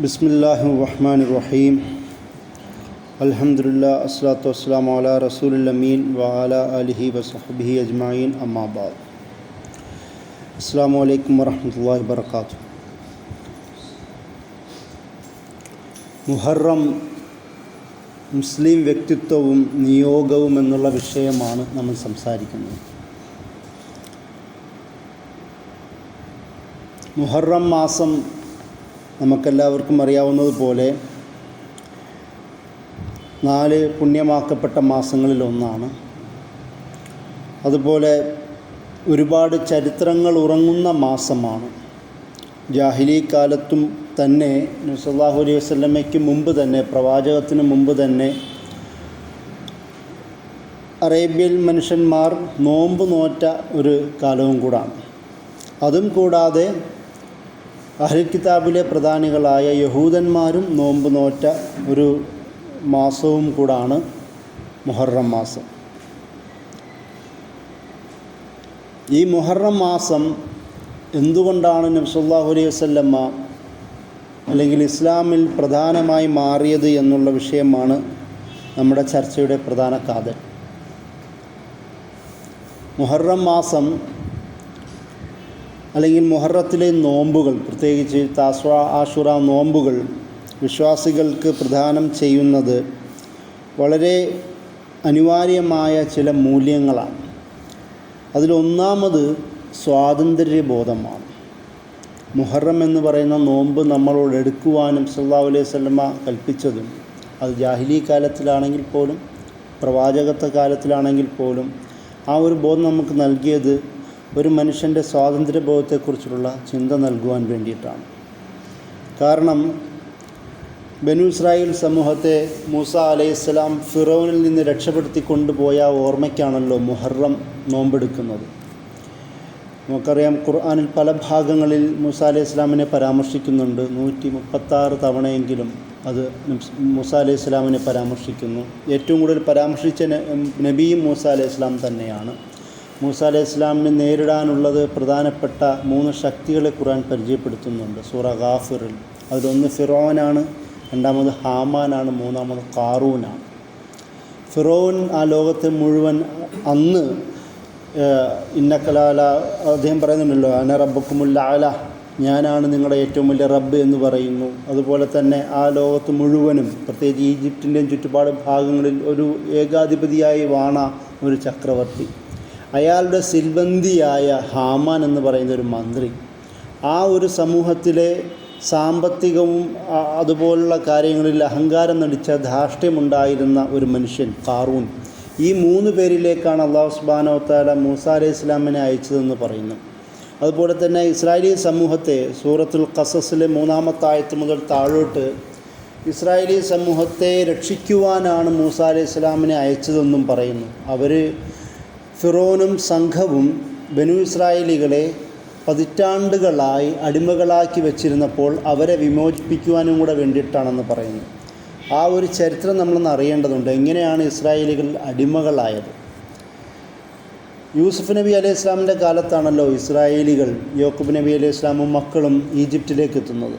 ബിസ്മില്ലാഹിർ റഹ്മാനിർ റഹീം. അൽഹംദുലില്ലാ അസ്സലാത്തു വസ്സലാമു അലാ റസൂലിൽ അമീൻ വഅലാ ആലിഹി വസഹ്ബിഹി അജ്മഈൻ. അമ്മാ ബഅദ്. അസ്സലാമു അലൈക്കും വറഹ്മത്തുള്ളാഹി വബറകാതുഹു. മുഹറം മുസ്ലിം വ്യക്തിത്വവും നിയോഗവും എന്നുള്ള വിഷയമാണ് നമ്മൾ സംസാരിക്കുന്നത്. മുഹറം മാസം നമുക്കെല്ലാവർക്കും അറിയാവുന്നതുപോലെ 4 പുണ്യമാക്കപ്പെട്ട മാസങ്ങളിലൊന്നാണ്. അതുപോലെ ഒരുപാട് ചരിത്രങ്ങൾ ഉറങ്ങുന്ന മാസമാണ്. ജാഹിലി കാലത്തും തന്നെ നബി സല്ലല്ലാഹു അലൈഹി വസല്ലമയ്ക്ക് മുമ്പ് തന്നെ, പ്രവാചകത്തിന് മുമ്പ് തന്നെ അറേബ്യൻ മനുഷ്യന്മാർ നോമ്പ് നോറ്റ ഒരു കാലവും കൂടാണ്. അതും കൂടാതെ അഹ്ലുൽ കിതാബിലെ പ്രധാനികളായ യഹൂദന്മാരും നോമ്പ് നോറ്റ ഒരു മാസവും കൂടാണ് മുഹറം മാസം. ഈ മുഹറം മാസം എന്തുകൊണ്ടാണ് നബി സല്ലല്ലാഹു അലൈഹി വസല്ലമ അല്ലെങ്കിൽ ഇസ്ലാമിൽ പ്രധാനമായി മാറിയത് എന്നുള്ള വിഷയമാണ് നമ്മുടെ ചർച്ചയുടെ പ്രധാന കാതൽ. മുഹറം മാസം അല്ലെങ്കിൽ മുഹറത്തിലെ നോമ്പുകൾ, പ്രത്യേകിച്ച് താസ്വ, ആഷുറ നോമ്പുകൾ വിശ്വാസികൾക്ക് പ്രദാനം ചെയ്യുന്നത് വളരെ അനിവാര്യമായ ചില മൂല്യങ്ങളാണ്. അതിലൊന്നാമത് സ്വാതന്ത്ര്യബോധമാണ്. മുഹറം എന്ന് പറയുന്ന നോമ്പ് നമ്മളോട് എടുക്കുവാനും സല്ലല്ലാഹു അലൈഹി വസല്ലമ കൽപ്പിച്ചതും അത് ജാഹിലി കാലത്തിലാണെങ്കിൽ പോലും പ്രവാചകത്വ കാലത്തിലാണെങ്കിൽ പോലും ആ ഒരു ബോധം നമുക്ക് നൽകിയത് ഒരു മനുഷ്യൻ്റെ സ്വാതന്ത്ര്യബോധത്തെക്കുറിച്ചുള്ള ചിന്ത നൽകുവാൻ വേണ്ടിയിട്ടാണ്. കാരണം ബനു ഇസ്രായേൽ സമൂഹത്തെ മൂസ അലൈഹിസ്സലാം ഫിറൗനിൽ നിന്ന് രക്ഷപ്പെടുത്തി കൊണ്ടുപോയ ഓർമ്മയ്ക്കാണല്ലോ മുഹറം നോമ്പെടുക്കുന്നത്. നമുക്കറിയാം, ഖുർആനിൽ പല ഭാഗങ്ങളിൽ മൂസ അലൈഹിസ്സലാമിനെ പരാമർശിക്കുന്നുണ്ട്. 136 തവണയെങ്കിലും അത് മൂസ അലൈഹിസ്സലാമിനെ പരാമർശിക്കുന്നു. ഏറ്റവും കൂടുതൽ പരാമർശിച്ച നബിയും മൂസ അലൈഹിസ്സലാം തന്നെയാണ്. മൂസ അലൈഹി ഇസ്ലാമിനെ നേരിടാനുള്ളത് പ്രധാനപ്പെട്ട 3 ശക്തികളെ ഖുർആൻ പരിചയപ്പെടുത്തുന്നുണ്ട് സൂറ ഗാഫിറിൽ. അതിലൊന്ന് ഫിറോനാണ്, രണ്ടാമത് ഹാമാനാണ്, മൂന്നാമത് ഖാറൂനാണ്. ഫിറോൻ ആ ലോകത്തെ മുഴുവൻ അന്ന് ഇന്നക്കലാല അദ്ദേഹം പറയുന്നുണ്ടല്ലോ, അന റബ്ബുക്കുമുൽ അഅല, ഞാനാണ് നിങ്ങളുടെ ഏറ്റവും വലിയ റബ്ബ് എന്ന് പറയുന്നു. അതുപോലെ തന്നെ ആ ലോകത്ത് മുഴുവനും, പ്രത്യേകിച്ച് ഈജിപ്തിൻ്റെയും ചുറ്റുപാട് ഭാഗങ്ങളിൽ ഒരു ഏകാധിപതിയായി വാണ ഒരു ചക്രവർത്തി, അയാളുടെ സിൽബന്തിയായ ഹാമാൻ എന്ന് പറയുന്ന ഒരു മന്ത്രി, ആ ഒരു സമൂഹത്തിലെ സാമ്പത്തികവും അതുപോലുള്ള കാര്യങ്ങളിൽ അഹങ്കാരം നടിച്ച ധാർഷ്ട്യമുണ്ടായിരുന്ന ഒരു മനുഷ്യൻ ഖാറൂൻ. ഈ 3 പേരിലേക്കാണ് അല്ലാഹു സുബ്ഹാനഹു വ തആല മൂസ അലൈഹി ഇസ്ലാമിനെ അയച്ചതെന്ന് പറയുന്നു. അതുപോലെ തന്നെ ഇസ്രായേലി സമൂഹത്തെ സൂറത്തുൽ ഖസസിലെ 3-ാമത്തെ ആയത്ത് മുതൽ താഴോട്ട് ഇസ്രായേലി സമൂഹത്തെ രക്ഷിക്കുവാനാണ് മൂസ അലൈഹി ഇസ്ലാമിനെ അയച്ചതെന്നും പറയുന്നു. അവർ ഫിറോനും സംഘവും ബനു ഇസ്രായേലികളെ പതിറ്റാണ്ടുകളായി അടിമകളാക്കി വച്ചിരുന്നപ്പോൾ അവരെ വിമോചിപ്പിക്കുവാനും കൂടെ വേണ്ടിയിട്ടാണെന്ന് പറയുന്നു. ആ ഒരു ചരിത്രം നമ്മളൊന്ന് അറിയേണ്ടതുണ്ട്. എങ്ങനെയാണ് ഇസ്രായേലികൾ അടിമകളായത്? യൂസുഫ് നബി അലൈഹി ഇസ്ലാമിൻ്റെ കാലത്താണല്ലോ ഇസ്രായേലികൾ, യാക്കൂബ് നബി അലൈഹി ഇസ്ലാമും മക്കളും ഈജിപ്തിലേക്ക് എത്തുന്നത്.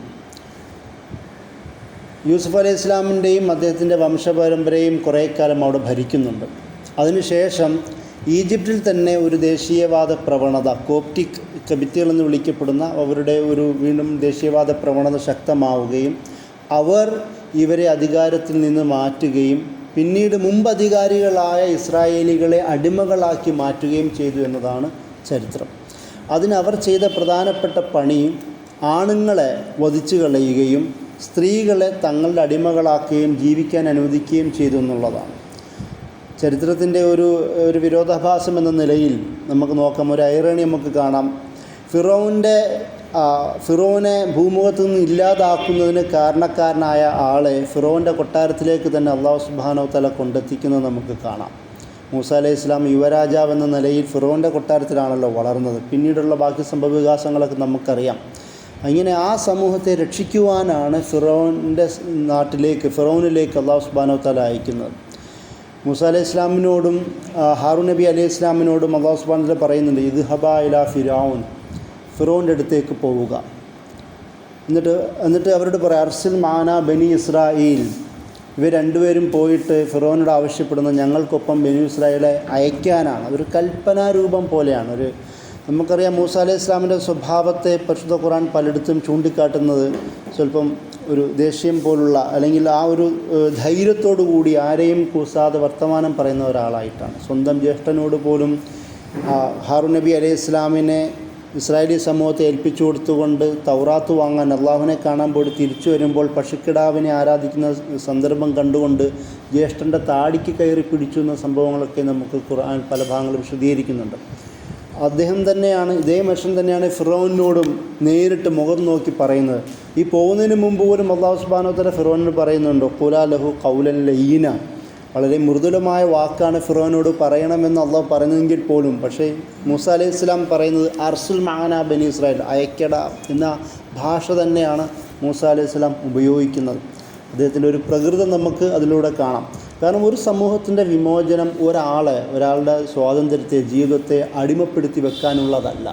യൂസുഫ് അലൈഹി ഇസ്ലാമിൻ്റെയും അദ്ദേഹത്തിൻ്റെ വംശപരമ്പരയും കുറേ കാലം അവിടെ ഭരിക്കുന്നുണ്ട്. അതിനുശേഷം ഈജിപ്തിൽ തന്നെ ഒരു ദേശീയവാദ പ്രവണത, കോപ്റ്റിക് കബിത്തികളെന്ന് വിളിക്കപ്പെടുന്ന അവരുടെ ഒരു വീണ്ടും ദേശീയവാദ പ്രവണത ശക്തമാവുകയും അവർ ഇവരെ അധികാരത്തിൽ നിന്ന് മാറ്റുകയും പിന്നീട് മുമ്പ് അധികാരികളായ ഇസ്രായേലികളെ അടിമകളാക്കി മാറ്റുകയും ചെയ്തു എന്നതാണ് ചരിത്രം. അതിനവർ ചെയ്ത പ്രധാനപ്പെട്ട പണി ആണുങ്ങളെ വധിച്ചു കളയുകയും സ്ത്രീകളെ തങ്ങളുടെ അടിമകളാക്കുകയും ജീവിക്കാൻ അനുവദിക്കുകയും ചെയ്തു എന്നുള്ളതാണ്. ചരിത്രത്തിൻ്റെ ഒരു വിരോധാഭാസം എന്ന നിലയിൽ നമുക്ക് നോക്കാം, ഒരു ഐറണി നമുക്ക് കാണാം. ഫിറോനെ ഭൂമുഖത്ത് നിന്ന് ഇല്ലാതാക്കുന്നതിന് കാരണക്കാരനായ ആളെ ഫിറോൻ്റെ കൊട്ടാരത്തിലേക്ക് തന്നെ അല്ലാഹു സുബ്ഹാനഹു വ തആല കൊണ്ടെത്തിക്കുന്നത് നമുക്ക് കാണാം. മൂസ അലൈഹി ഇസ്ലാം യുവരാജാവ് എന്ന നിലയിൽ ഫിറോൻ്റെ കൊട്ടാരത്തിലാണല്ലോ വളർന്നത്. പിന്നീടുള്ള ബാക്കി സംഭവവികാസങ്ങളൊക്കെ നമുക്കറിയാം. അങ്ങനെ ആ സമൂഹത്തെ രക്ഷിക്കുവാനാണ് ഫിറോനിലേക്ക് അല്ലാഹു സുബ്ഹാനഹു വ തആല അയക്കുന്നത്. മൂസ അലൈഹി ഇസ്ലാമിനോടും ഹാറൂൻ നബി അലൈഹി ഇസ്ലാമിനോടും അല്ലാഹു സുബ്ഹാനഹു വ തആല പറയുന്നുണ്ട്, ഇദ്ഹബാ ഇലാ ഫിറഔൻ, ഫിറോൻ്റെ അടുത്തേക്ക് പോവുക. എന്നിട്ട് അവരോട് പറയാം, അർസിൽ മാന ബനി ഇസ്രായേൽ. ഇവർ രണ്ടുപേരും പോയിട്ട് ഫിറോനോട് ആവശ്യപ്പെടുന്നത് ഞങ്ങൾക്കൊപ്പം ബനി ഇസ്രായേലെ അയക്കാനാണ്. അതൊരു കൽപ്പനാരൂപം പോലെയാണ്. നമുക്കറിയാം മൂസ അലൈഹി ഇസ്ലാമിൻ്റെ സ്വഭാവത്തെ പരിശുദ്ധ ഖുർആൻ പലയിടത്തും ചൂണ്ടിക്കാട്ടുന്നത് സ്വല്പം ഒരു ദേഷ്യം പോലുള്ള, അല്ലെങ്കിൽ ആ ഒരു ധൈര്യത്തോടു കൂടി ആരെയും കൂസാതെ വർത്തമാനം പറയുന്ന ഒരാളായിട്ടാണ്. സ്വന്തം ജ്യേഷ്ഠനോട് പോലും ഹാറൂൻ നബി അലൈഹി ഇസ്ലാമിനെ ഇസ്രായേലി സമൂഹത്തെ ഏൽപ്പിച്ചു കൊടുത്തുകൊണ്ട് തൗറാത്ത് വാങ്ങാൻ അള്ളാഹുവിനെ കാണാൻ പോയി തിരിച്ചു വരുമ്പോൾ പശുക്കിടാവിനെ ആരാധിക്കുന്ന സന്ദർഭം കണ്ടുകൊണ്ട് ജ്യേഷ്ഠൻ്റെ താടിക്ക് കയറി പിടിച്ചു എന്ന സംഭവങ്ങളൊക്കെ നമുക്ക് ഖുർആൻ പല ഭാഗങ്ങളും വിശദീകരിക്കുന്നുണ്ട്. അദ്ദേഹം തന്നെയാണ്, ഇതേ മനുഷ്യൻ തന്നെയാണ് ഫിറോനോടും നേരിട്ട് മുഖം നോക്കി പറയുന്നത്. ഈ പോകുന്നതിന് മുമ്പ് പോലും അല്ലാഹു സുബ്ഹാനഹു വ തആല ഫിറോനോട് പറയുന്നുണ്ട്, ഖുലാ ലഹു ഖൗലൻ ലയ്യിന. വളരെ മൃദുലമായ വാക്കാണ് ഫിറോനോട് പറയണമെന്ന് അള്ളാഹു പറഞ്ഞെങ്കിൽ പോലും, പക്ഷേ മൂസ അലൈഹി ഇസ്ലാം പറയുന്നത് അർസുൽ മഅനാ ബനി ഇസ്രായേൽ, അയക്കട എന്ന ഭാഷ തന്നെയാണ് മൂസ അലൈഹി ഇസ്ലാം ഉപയോഗിക്കുന്നത്. അദ്ദേഹത്തിൻ്റെ ഒരു പ്രകൃതം നമുക്ക് അതിലൂടെ കാണാം. കാരണം ഒരു സമൂഹത്തിൻ്റെ വിമോചനം ഒരാളുടെ സ്വാതന്ത്ര്യത്തെ, ജീവിതത്തെ അടിമപ്പെടുത്തി വെക്കാനുള്ളതല്ല.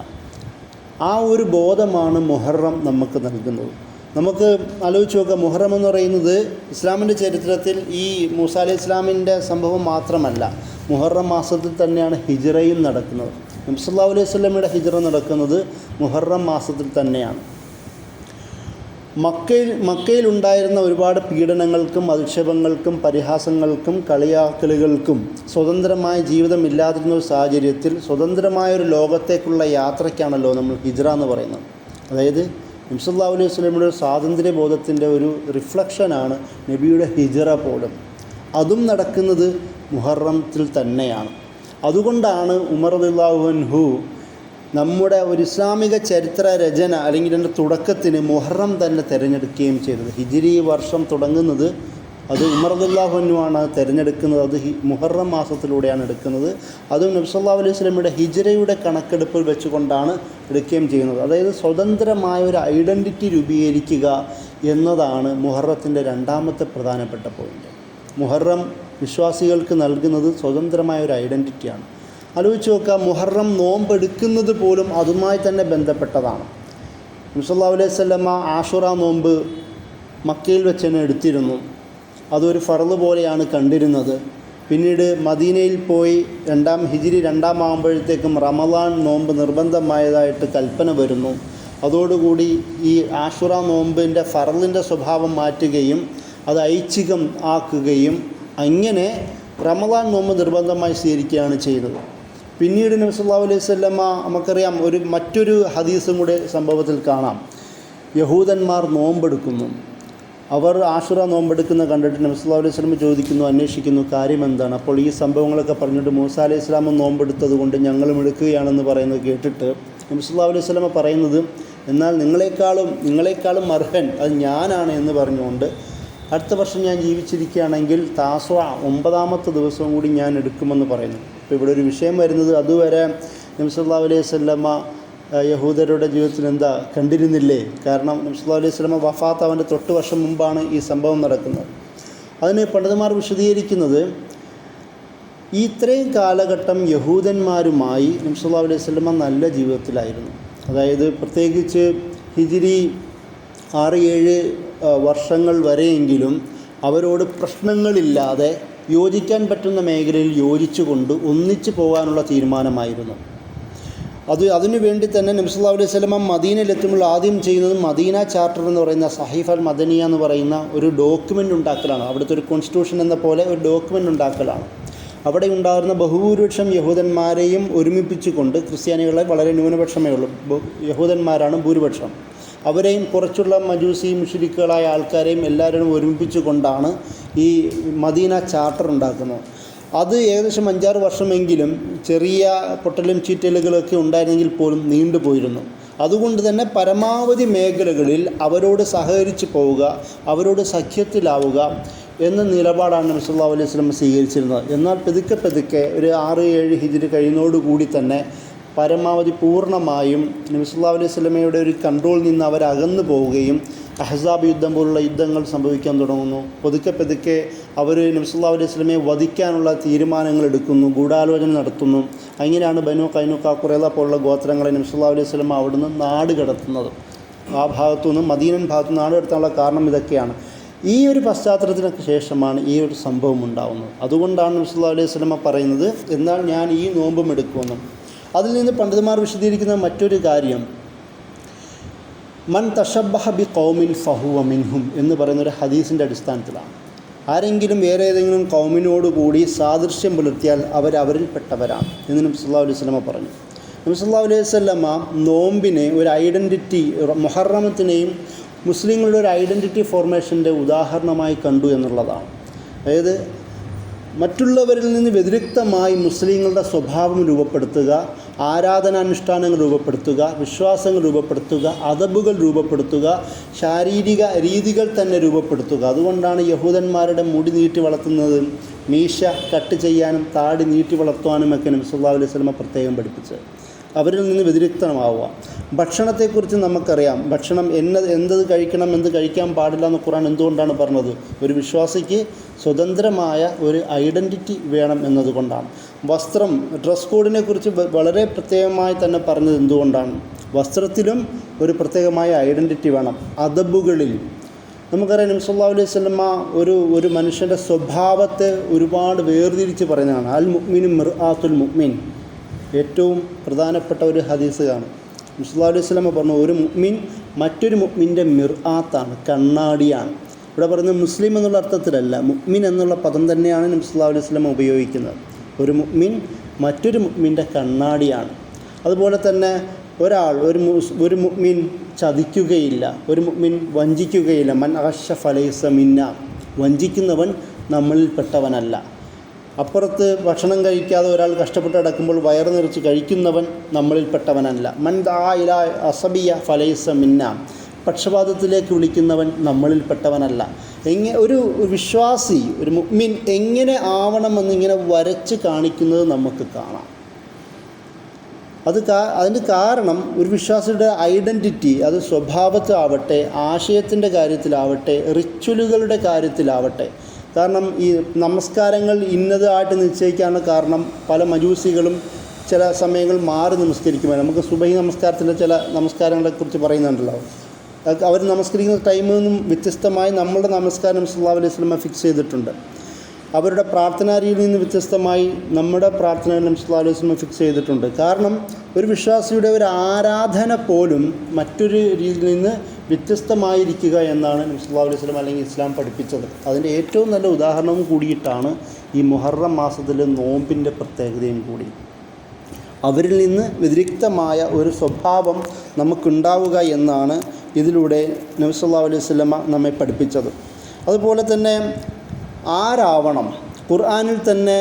ആ ഒരു ബോധമാണ് മുഹറം നമുക്ക് നൽകുന്നത്. നമുക്ക് ആലോചിച്ച് നോക്കാം, മുഹറം എന്ന് പറയുന്നത് ഇസ്ലാമിൻ്റെ ചരിത്രത്തിൽ ഈ മൂസ അലൈഹി ഇസ്ലാമിൻ്റെ സംഭവം മാത്രമല്ല, മുഹറം മാസത്തിൽ തന്നെയാണ് ഹിജ്റയും നടക്കുന്നത്. നബി സല്ലല്ലാഹു അലൈഹി വസല്ലമയുടെ ഹിജ്റ നടക്കുന്നത് മുഹറം മാസത്തിൽ തന്നെയാണ്. മക്കയിലുണ്ടായിരുന്ന ഒരുപാട് പീഡനങ്ങൾക്കും അധിക്ഷേപങ്ങൾക്കും പരിഹാസങ്ങൾക്കും കളിയാക്കലുകൾക്കും സ്വതന്ത്രമായ ജീവിതമില്ലാതിരുന്ന ഒരു സാഹചര്യത്തിൽ സ്വതന്ത്രമായൊരു ലോകത്തേക്കുള്ള യാത്രയ്ക്കാണല്ലോ നമ്മൾ ഹിജ്റ എന്ന് പറയുന്നത്. അതായത് നബി സല്ലല്ലാഹു അലൈഹി വസല്ലമയുടെ സ്വാതന്ത്ര്യബോധത്തിൻ്റെ ഒരു റിഫ്ലക്ഷനാണ് നബിയുടെ ഹിജ്റ പോലും. അതും നടക്കുന്നത് മുഹറത്തിൽ തന്നെയാണ്. അതുകൊണ്ടാണ് ഉമർ റളിയല്ലാഹു അൻഹു നമ്മുടെ ഒരു ഇസ്ലാമിക ചരിത്ര രചന അല്ലെങ്കിൽ അതിൻ്റെ തുടക്കത്തിന് മുഹറം തന്നെ തിരഞ്ഞെടുക്കുകയും ചെയ്തത്. ഹിജ്രി വർഷം തുടങ്ങുന്നത് അത് ഉമർ റളിയല്ലാഹു അൻഹു ആണ് തിരഞ്ഞെടുക്കുന്നത്. അത് മുഹറം മാസത്തിലൂടെയാണ് എടുക്കുന്നത്. അതും നബി സല്ലല്ലാഹു അലൈഹി വസല്ലമയുടെ ഹിജ്റയുടെ കണക്കെടുപ്പിൽ വെച്ചുകൊണ്ടാണ് എടുക്കുകയും ചെയ്യുന്നത്. അതായത് സ്വതന്ത്രമായ ഒരു ഐഡൻറ്റിറ്റി രൂപീകരിക്കുക എന്നതാണ് മുഹറത്തിൻ്റെ രണ്ടാമത്തെ പ്രധാനപ്പെട്ട പോയിൻ്റ്. മുഹറം വിശ്വാസികൾക്ക് നൽകുന്നത് സ്വതന്ത്രമായ ഒരു ഐഡൻറ്റിറ്റിയാണ്. ആലോചിച്ച് നോക്കുക, മുഹറം നോമ്പെടുക്കുന്നത് പോലും അതുമായി തന്നെ ബന്ധപ്പെട്ടതാണ്. നബി സല്ലല്ലാഹു അലൈഹി വസല്ലമ ആഷുറ നോമ്പ് മക്കയിൽ വെച്ച് തന്നെ എടുത്തിരുന്നു. അതൊരു ഫർള് പോലെയാണ് കണ്ടിരുന്നത്. പിന്നീട് മദീനയിൽ പോയി ഹിജ്രി രണ്ടാമാകുമ്പോഴത്തേക്കും റമളാൻ നോമ്പ് നിർബന്ധമായതായിട്ട് കൽപ്പന വരുന്നു. അതോടുകൂടി ഈ ആഷുറ നോമ്പിൻ്റെ ഫർളിൻ്റെ സ്വഭാവം മാറ്റുകയും അത് ഐച്ഛികം ആക്കുകയും അങ്ങനെ റമളാൻ നോമ്പ് നിർബന്ധമായി സ്വീകരിക്കുകയാണ് ചെയ്തത്. പിന്നീട് നബി സല്ലല്ലാഹു അലൈഹി വസല്ലമ നമുക്കറിയാം മറ്റൊരു ഹദീസും കൂടെ സംഭവത്തിൽ കാണാം. യഹൂദന്മാർ നോമ്പെടുക്കുന്നു. അവർ ആഷുറ നോമ്പെടുക്കുന്ന കണ്ടിട്ട് നബി സല്ലല്ലാഹു അലൈഹി വസല്ലം ചോദിക്കുന്നു, അന്വേഷിക്കുന്നു കാര്യം എന്താണ്. അപ്പോൾ ഈ സംഭവങ്ങളൊക്കെ പറഞ്ഞിട്ട് മൂസ അലൈഹി ഇസ്ലാമും നോമ്പെടുത്തത് കൊണ്ട് ഞങ്ങളും എടുക്കുകയാണെന്ന് പറയുന്നത് കേട്ടിട്ട് നബി സല്ലല്ലാഹു അലൈഹി വസല്ലം പറയുന്നത്, എന്നാൽ നിങ്ങളെക്കാളും അർഹൻ അത് ഞാനാണ് എന്ന് പറഞ്ഞുകൊണ്ട് അടുത്ത വർഷം ഞാൻ ജീവിച്ചിരിക്കുകയാണെങ്കിൽ താസ്വ 9ാമത്തെ ദിവസവും കൂടി ഞാൻ എടുക്കുമെന്ന് പറയുന്നു. അപ്പോൾ ഇവിടെ ഒരു വിഷയം വരുന്നത്, അതുവരെ നബി സല്ലല്ലാഹു അലൈഹി വസല്ലമ യഹൂദരുടെ ജീവിതത്തിൽ എന്താ കണ്ടിരുന്നില്ലേ? കാരണം നബി സല്ലല്ലാഹു അലൈഹി വസല്ലമ വഫാത്ത് അവൻ്റെ 8 വർഷം മുമ്പാണ് ഈ സംഭവം നടക്കുന്നത്. അതിന് പണ്ഡിതന്മാർ വിശദീകരിക്കുന്നത്, ഇത്രയും കാലഘട്ടം യഹൂദന്മാരുമായി നബി സല്ലല്ലാഹു അലൈഹി വസല്ലമ നല്ല ജീവിതത്തിലായിരുന്നു. അതായത് പ്രത്യേകിച്ച് ഹിജ്രി 6-7 വർഷങ്ങൾ വരെയെങ്കിലും അവരോട് പ്രശ്നങ്ങളില്ലാതെ യോജിക്കാൻ പറ്റുന്ന മേഖലയിൽ യോജിച്ചുകൊണ്ട് ഒന്നിച്ചു പോകാനുള്ള തീരുമാനമായിരുന്നു. അതിനു വേണ്ടി തന്നെ നബി സല്ലല്ലാഹു അലൈഹി വസല്ലം മദീനയിലെത്തുമ്പോൾ ആദ്യം ചെയ്യുന്നത് മദീന ചാർട്ടർ എന്ന് പറയുന്ന സഹീഫ അൽ മദനിയ എന്ന് പറയുന്ന ഒരു ഡോക്യുമെൻ്റ് ഉണ്ടാക്കലാണ്. അവിടുത്തെ ഒരു കോൺസ്റ്റിറ്റ്യൂഷൻ എന്ന പോലെ ഒരു ഡോക്യുമെൻ്റ് ഉണ്ടാക്കലാണ്. അവിടെ ഉണ്ടാകുന്ന ബഹുഭൂരിപക്ഷം യഹൂദന്മാരെയും ഒരുമിപ്പിച്ചുകൊണ്ട്, ക്രിസ്ത്യാനികളെ വളരെ ന്യൂനപക്ഷമേ ഉള്ളൂ, യഹൂദന്മാരാണ് ഭൂരിപക്ഷം, അവരെയും കുറച്ചുള്ള മജൂസി മുശ്രിക്കുകളായ ആൾക്കാരെയും എല്ലാവരും ഒരുമിപ്പിച്ചു കൊണ്ടാണ് ഈ മദീന ചാർട്ടർ ഉണ്ടാക്കുന്നത്. അത് ഏകദേശം 5-6 വർഷമെങ്കിലും ചെറിയ പൊട്ടലും ചീറ്റലുകളൊക്കെ ഉണ്ടായിരുന്നെങ്കിൽ പോലും നീണ്ടുപോയിരുന്നു. അതുകൊണ്ട് തന്നെ പരമാവധി മേഖലകളിൽ അവരോട് സഹകരിച്ച് പോവുക, അവരോട് സഖ്യത്തിലാവുക എന്ന നിലപാടാണ് നബി സല്ലല്ലാഹു അലൈഹി വസല്ലം സ്വീകരിച്ചിരുന്നത്. എന്നാൽ പതുക്കെ ഒരു 6-7 ഹിജ്രി കഴിയുന്നതോടുകൂടി തന്നെ പരമാവധി പൂർണ്ണമായും നബി സല്ലല്ലാഹു അലൈഹി വസല്ലമയുടെ ഒരു കൺട്രോളിൽ നിന്ന് അവരകന്നു പോവുകയും അഹ്സാബ് യുദ്ധം പോലുള്ള യുദ്ധങ്ങൾ സംഭവിക്കാൻ തുടങ്ങുന്നു. പതുക്കെ അവർ നബി സല്ലല്ലാഹു അലൈഹി വസല്ലമയെ വധിക്കാനുള്ള തീരുമാനങ്ങൾ എടുക്കുന്നു, ഗൂഢാലോചന നടത്തുന്നു. അങ്ങനെയാണ് ബനു ഖൈനുഖ, ഖുറൈള പോലുള്ള ഗോത്രങ്ങളെ നബി സല്ലല്ലാഹു അലൈഹി വസല്ലമ അവിടുന്ന് നാട് കടത്തുന്നത്. ആ ഭാഗത്തുനിന്ന് മദീനൻ ഭാഗത്തുനിന്ന് നാടെടുത്താനുള്ള കാരണം ഇതൊക്കെയാണ്. ഈ ഒരു പശ്ചാത്തലത്തിനൊക്കെ ശേഷമാണ് ഈ ഒരു സംഭവം ഉണ്ടാകുന്നത്. അതുകൊണ്ടാണ് നബി സല്ലല്ലാഹു അലൈഹി വസല്ലമ പറയുന്നത്, എന്നാൽ ഞാൻ ഈ നോമ്പും എടുക്കുമെന്നും. അതിൽ നിന്ന് പണ്ഡിതന്മാർ വിശദീകരിക്കുന്ന മറ്റൊരു കാര്യം, മൻ തശബ്ബഹ ബി ഖൗമിൻ ഫഹുവ മിൻഹും എന്ന് പറയുന്നൊരു ഹദീസിൻ്റെ അടിസ്ഥാനത്തിലാണ്. ആരെങ്കിലും വേറെ ഏതെങ്കിലും കൗമിനോടുകൂടി സാദൃശ്യം പുലർത്തിയാൽ അവരിൽപ്പെട്ടവരാണ് എന്ന് നബി സല്ലല്ലാഹു അലൈഹി വസല്ലമ പറഞ്ഞു. നബി സല്ലല്ലാഹു അലൈഹി വസല്ലമ നോമ്പിനെ ഒരു ഐഡൻറ്റിറ്റി, മുഹറമത്തിനെയും മുസ്ലിങ്ങളുടെ ഒരു ഐഡൻറ്റിറ്റി ഫോർമേഷൻ്റെ ഉദാഹരണമായി കണ്ടു എന്നുള്ളതാണ്. അതായത് മറ്റുള്ളവരിൽ നിന്ന് വ്യതിരിക്തമായി മുസ്ലിങ്ങളുടെ സ്വഭാവം രൂപപ്പെടുത്തുക, ആരാധനാനുഷ്ഠാനങ്ങൾ രൂപപ്പെടുത്തുക, വിശ്വാസങ്ങൾ രൂപപ്പെടുത്തുക, അദബുകൾ രൂപപ്പെടുത്തുക, ശാരീരിക രീതികൾ തന്നെ രൂപപ്പെടുത്തുക. അതുകൊണ്ടാണ് യഹൂദന്മാരുടെ മുടി നീട്ടി വളർത്തുന്നതും മീശ കട്ട് ചെയ്യാനും താടി നീട്ടി വളർത്തുവാനുമൊക്കെ നബി സല്ലല്ലാഹു അലൈഹി വസല്ലമ പ്രത്യേകം പഠിപ്പിച്ചത്. അവരിൽ നിന്ന് വ്യതിരിക്തമാവുക. ഭക്ഷണത്തെക്കുറിച്ച് നമുക്കറിയാം, ഭക്ഷണം എന്തത് കഴിക്കണം, എന്ത് കഴിക്കാൻ പാടില്ല എന്ന് ഖുർആൻ എന്തുകൊണ്ടാണ് പറഞ്ഞത്? ഒരു വിശ്വാസിക്ക് സ്വതന്ത്രമായ ഒരു ഐഡൻറ്റിറ്റി വേണം എന്നതുകൊണ്ടാണ്. വസ്ത്രം, ഡ്രസ് കോഡിനെ കുറിച്ച് വളരെ പ്രത്യേകമായി തന്നെ പറഞ്ഞത് എന്തുകൊണ്ടാണ്? വസ്ത്രത്തിലും ഒരു പ്രത്യേകമായ ഐഡൻറ്റിറ്റി വേണം. അദബുകളിൽ നമുക്കറിയാം നബി സല്ലല്ലാഹു അലൈഹി വസല്ലമ ഒരു മനുഷ്യൻ്റെ സ്വഭാവത്തെ ഒരുപാട് വേർതിരിച്ച് പറയുന്നതാണ്. അൽ മുഅ്മിനു മിർആത്തുൽ മുഅ്മിൻ, ഏറ്റവും പ്രധാനപ്പെട്ട ഒരു ഹദീസ് കാണും. നബി സല്ലല്ലാഹു അലൈഹി വസല്ലമ പറഞ്ഞു, ഒരു മുഅ്മിൻ മറ്റൊരു മുഅ്മിൻ്റെ മിർആത്താണ്, കണ്ണാടിയാണ്. ഇവിടെ പറയുന്നത് മുസ്ലിം എന്നുള്ള അർത്ഥത്തിലല്ല, മുഅ്മിൻ എന്നുള്ള പദം തന്നെയാണ് നബി സല്ലല്ലാഹു അലൈഹി വസല്ലമ ഉപയോഗിക്കുന്നത്. ഒരു മുഅ്മിൻ മറ്റൊരു മുഅ്മിൻ്റെ കണ്ണാടിയാണ്. അതുപോലെ തന്നെ ഒരു മുഅ്മിൻ ചതിക്കുകയില്ല, ഒരു മുഅ്മിൻ വഞ്ചിക്കുകയില്ല. മൻ അഗശ ഫലൈസ മിന്ന, വഞ്ചിക്കുന്നവൻ നമ്മളിൽപ്പെട്ടവനല്ല. അപ്പുറത്ത് ഭക്ഷണം കഴിക്കാതെ ഒരാൾ കഷ്ടപ്പെട്ട് കിടക്കുമ്പോൾ വയറ് നിറച്ച് കഴിക്കുന്നവൻ നമ്മളിൽപ്പെട്ടവനല്ല. മൻ ദാ ഇലാ അസബിയ ഫലൈസ മിന്ന, പക്ഷപാതത്തിലേക്ക് വിളിക്കുന്നവൻ നമ്മളിൽപ്പെട്ടവനല്ല. ഒരു വിശ്വാസി, ഒരു മുഅ്മിൻ എങ്ങനെ ആവണമെന്നിങ്ങനെ വരച്ച് കാണിക്കുന്നത് നമുക്ക് കാണാം. അതിന് കാരണം ഒരു വിശ്വാസിയുടെ ഐഡൻറ്റിറ്റി, അത് സ്വഭാവത്തിലാവട്ടെ, ആശയത്തിൻ്റെ കാര്യത്തിലാവട്ടെ, റിച്വലുകളുടെ കാര്യത്തിലാവട്ടെ. കാരണം ഈ നമസ്കാരങ്ങൾ ഇന്നതായിട്ട് നിശ്ചയിക്കാനുള്ള കാരണം പല മജൂസികളും ചില സമയങ്ങൾ മാറി നമസ്കരിക്കുമ്പോൾ, നമുക്ക് സുബഹി നമസ്കാരത്തിൻ്റെ ചില നമസ്കാരങ്ങളെക്കുറിച്ച് പറയുന്നുണ്ടല്ലോ, അവർ നമസ്കരിക്കുന്ന ടൈമിൽ നിന്നും വ്യത്യസ്തമായി നമ്മളുടെ നമസ്കാരം സല്ലല്ലാഹു അലൈഹി വസല്ലമ ഫിക്സ് ചെയ്തിട്ടുണ്ട്. അവരുടെ പ്രാർത്ഥനാ രീതിയിൽ നിന്ന് വ്യത്യസ്തമായി നമ്മുടെ പ്രാർത്ഥനകൾ സല്ലല്ലാഹു അലൈഹി വസല്ലമ ഫിക്സ് ചെയ്തിട്ടുണ്ട്. കാരണം ഒരു വിശ്വാസിയുടെ ഒരു ആരാധന പോലും മറ്റൊരു രീതിയിൽ നിന്ന് വ്യത്യസ്തമായിരിക്കുക എന്നാണ് സല്ലല്ലാഹു അലൈഹി വസല്ലമ അല്ലെങ്കിൽ ഇസ്ലാം പഠിപ്പിച്ചത്. അതിൻ്റെ ഏറ്റവും നല്ല ഉദാഹരണവും കൂടിയിട്ടാണ് ഈ മുഹറം മാസത്തിലെ നോമ്പിൻ്റെ പ്രത്യേകതയും കൂടി. അവരിൽ നിന്ന് വ്യതിരിക്തമായ ഒരു സ്വഭാവം നമുക്കുണ്ടാവുക എന്നാണ് ഇതിലൂടെ നബി സല്ലല്ലാഹു അലൈഹി വസല്ലമ നമ്മെ പഠിപ്പിച്ചത്. അതുപോലെ തന്നെ ആരാവണം, ഖുർആനിൽ തന്നെ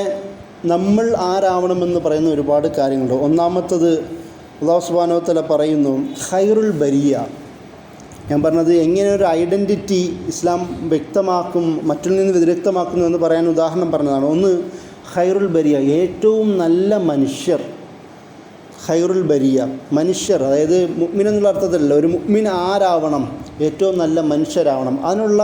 നമ്മൾ ആരാവണമെന്ന് പറയുന്ന ഒരുപാട് കാര്യങ്ങളുണ്ട്. ഒന്നാമത്തത് അല്ലാഹു സുബ്ഹാനഹു വ തആല പറയുന്നു ഖൈറുൽ ബരിയ. ഞാൻ പറഞ്ഞത് എങ്ങനെ ഒരു ഐഡൻറ്റിറ്റി ഇസ്ലാം വ്യക്തമാക്കും, മറ്റുള്ള നിന്ന് വ്യതിരിക്തമാക്കുന്നു എന്ന് പറയാൻ ഉദാഹരണം പറഞ്ഞതാണ്. ഒന്ന്, ഖൈറുൽ ബരിയ, ഏറ്റവും നല്ല മനുഷ്യർ. ഖൈറുൽ ബരിയ, മനുഷ്യർ, അതായത് മുഅ്മിൻ എന്നുള്ള അർത്ഥത്തിലല്ല, ഒരു മുഅ്മിൻ ആരാവണം? ഏറ്റവും നല്ല മനുഷ്യരാവണം. അതിനുള്ള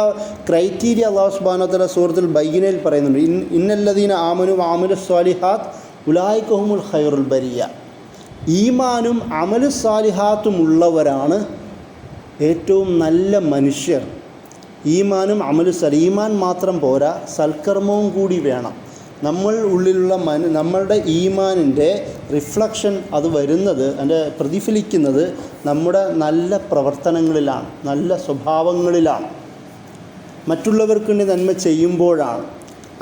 ക്രൈറ്റീരിയ അല്ലാഹു സുബ്ഹാനഹു വ തആല സൂറത്തുൽ ബയ്യിനയിൽ പറയുന്നുണ്ട്. ഇന്നല്ലദീന ആമനു വഅമിലുസ് സ്വാലിഹാത്ത് ഉലൈക ഹുമുൽ ഖൈറുൽ ബരിയ. ഈമാനും അമലുസ് സാലിഹാത്തും ഉള്ളവരാണ് ഏറ്റവും നല്ല മനുഷ്യർ. ഈമാനും ഈമാൻ മാത്രം പോരാ, സൽക്കർമ്മവും കൂടി വേണം. നമ്മൾ ഉള്ളിലുള്ള നമ്മളുടെ ഈമാനിൻ്റെ റിഫ്ലക്ഷൻ അത് വരുന്നത്, അതിൻ്റെ പ്രതിഫലിക്കുന്നത് നമ്മുടെ നല്ല പ്രവർത്തനങ്ങളിലാണ്, നല്ല സ്വഭാവങ്ങളിലാണ്, മറ്റുള്ളവർക്ക് വേണ്ടി നന്മ ചെയ്യുമ്പോഴാണ്.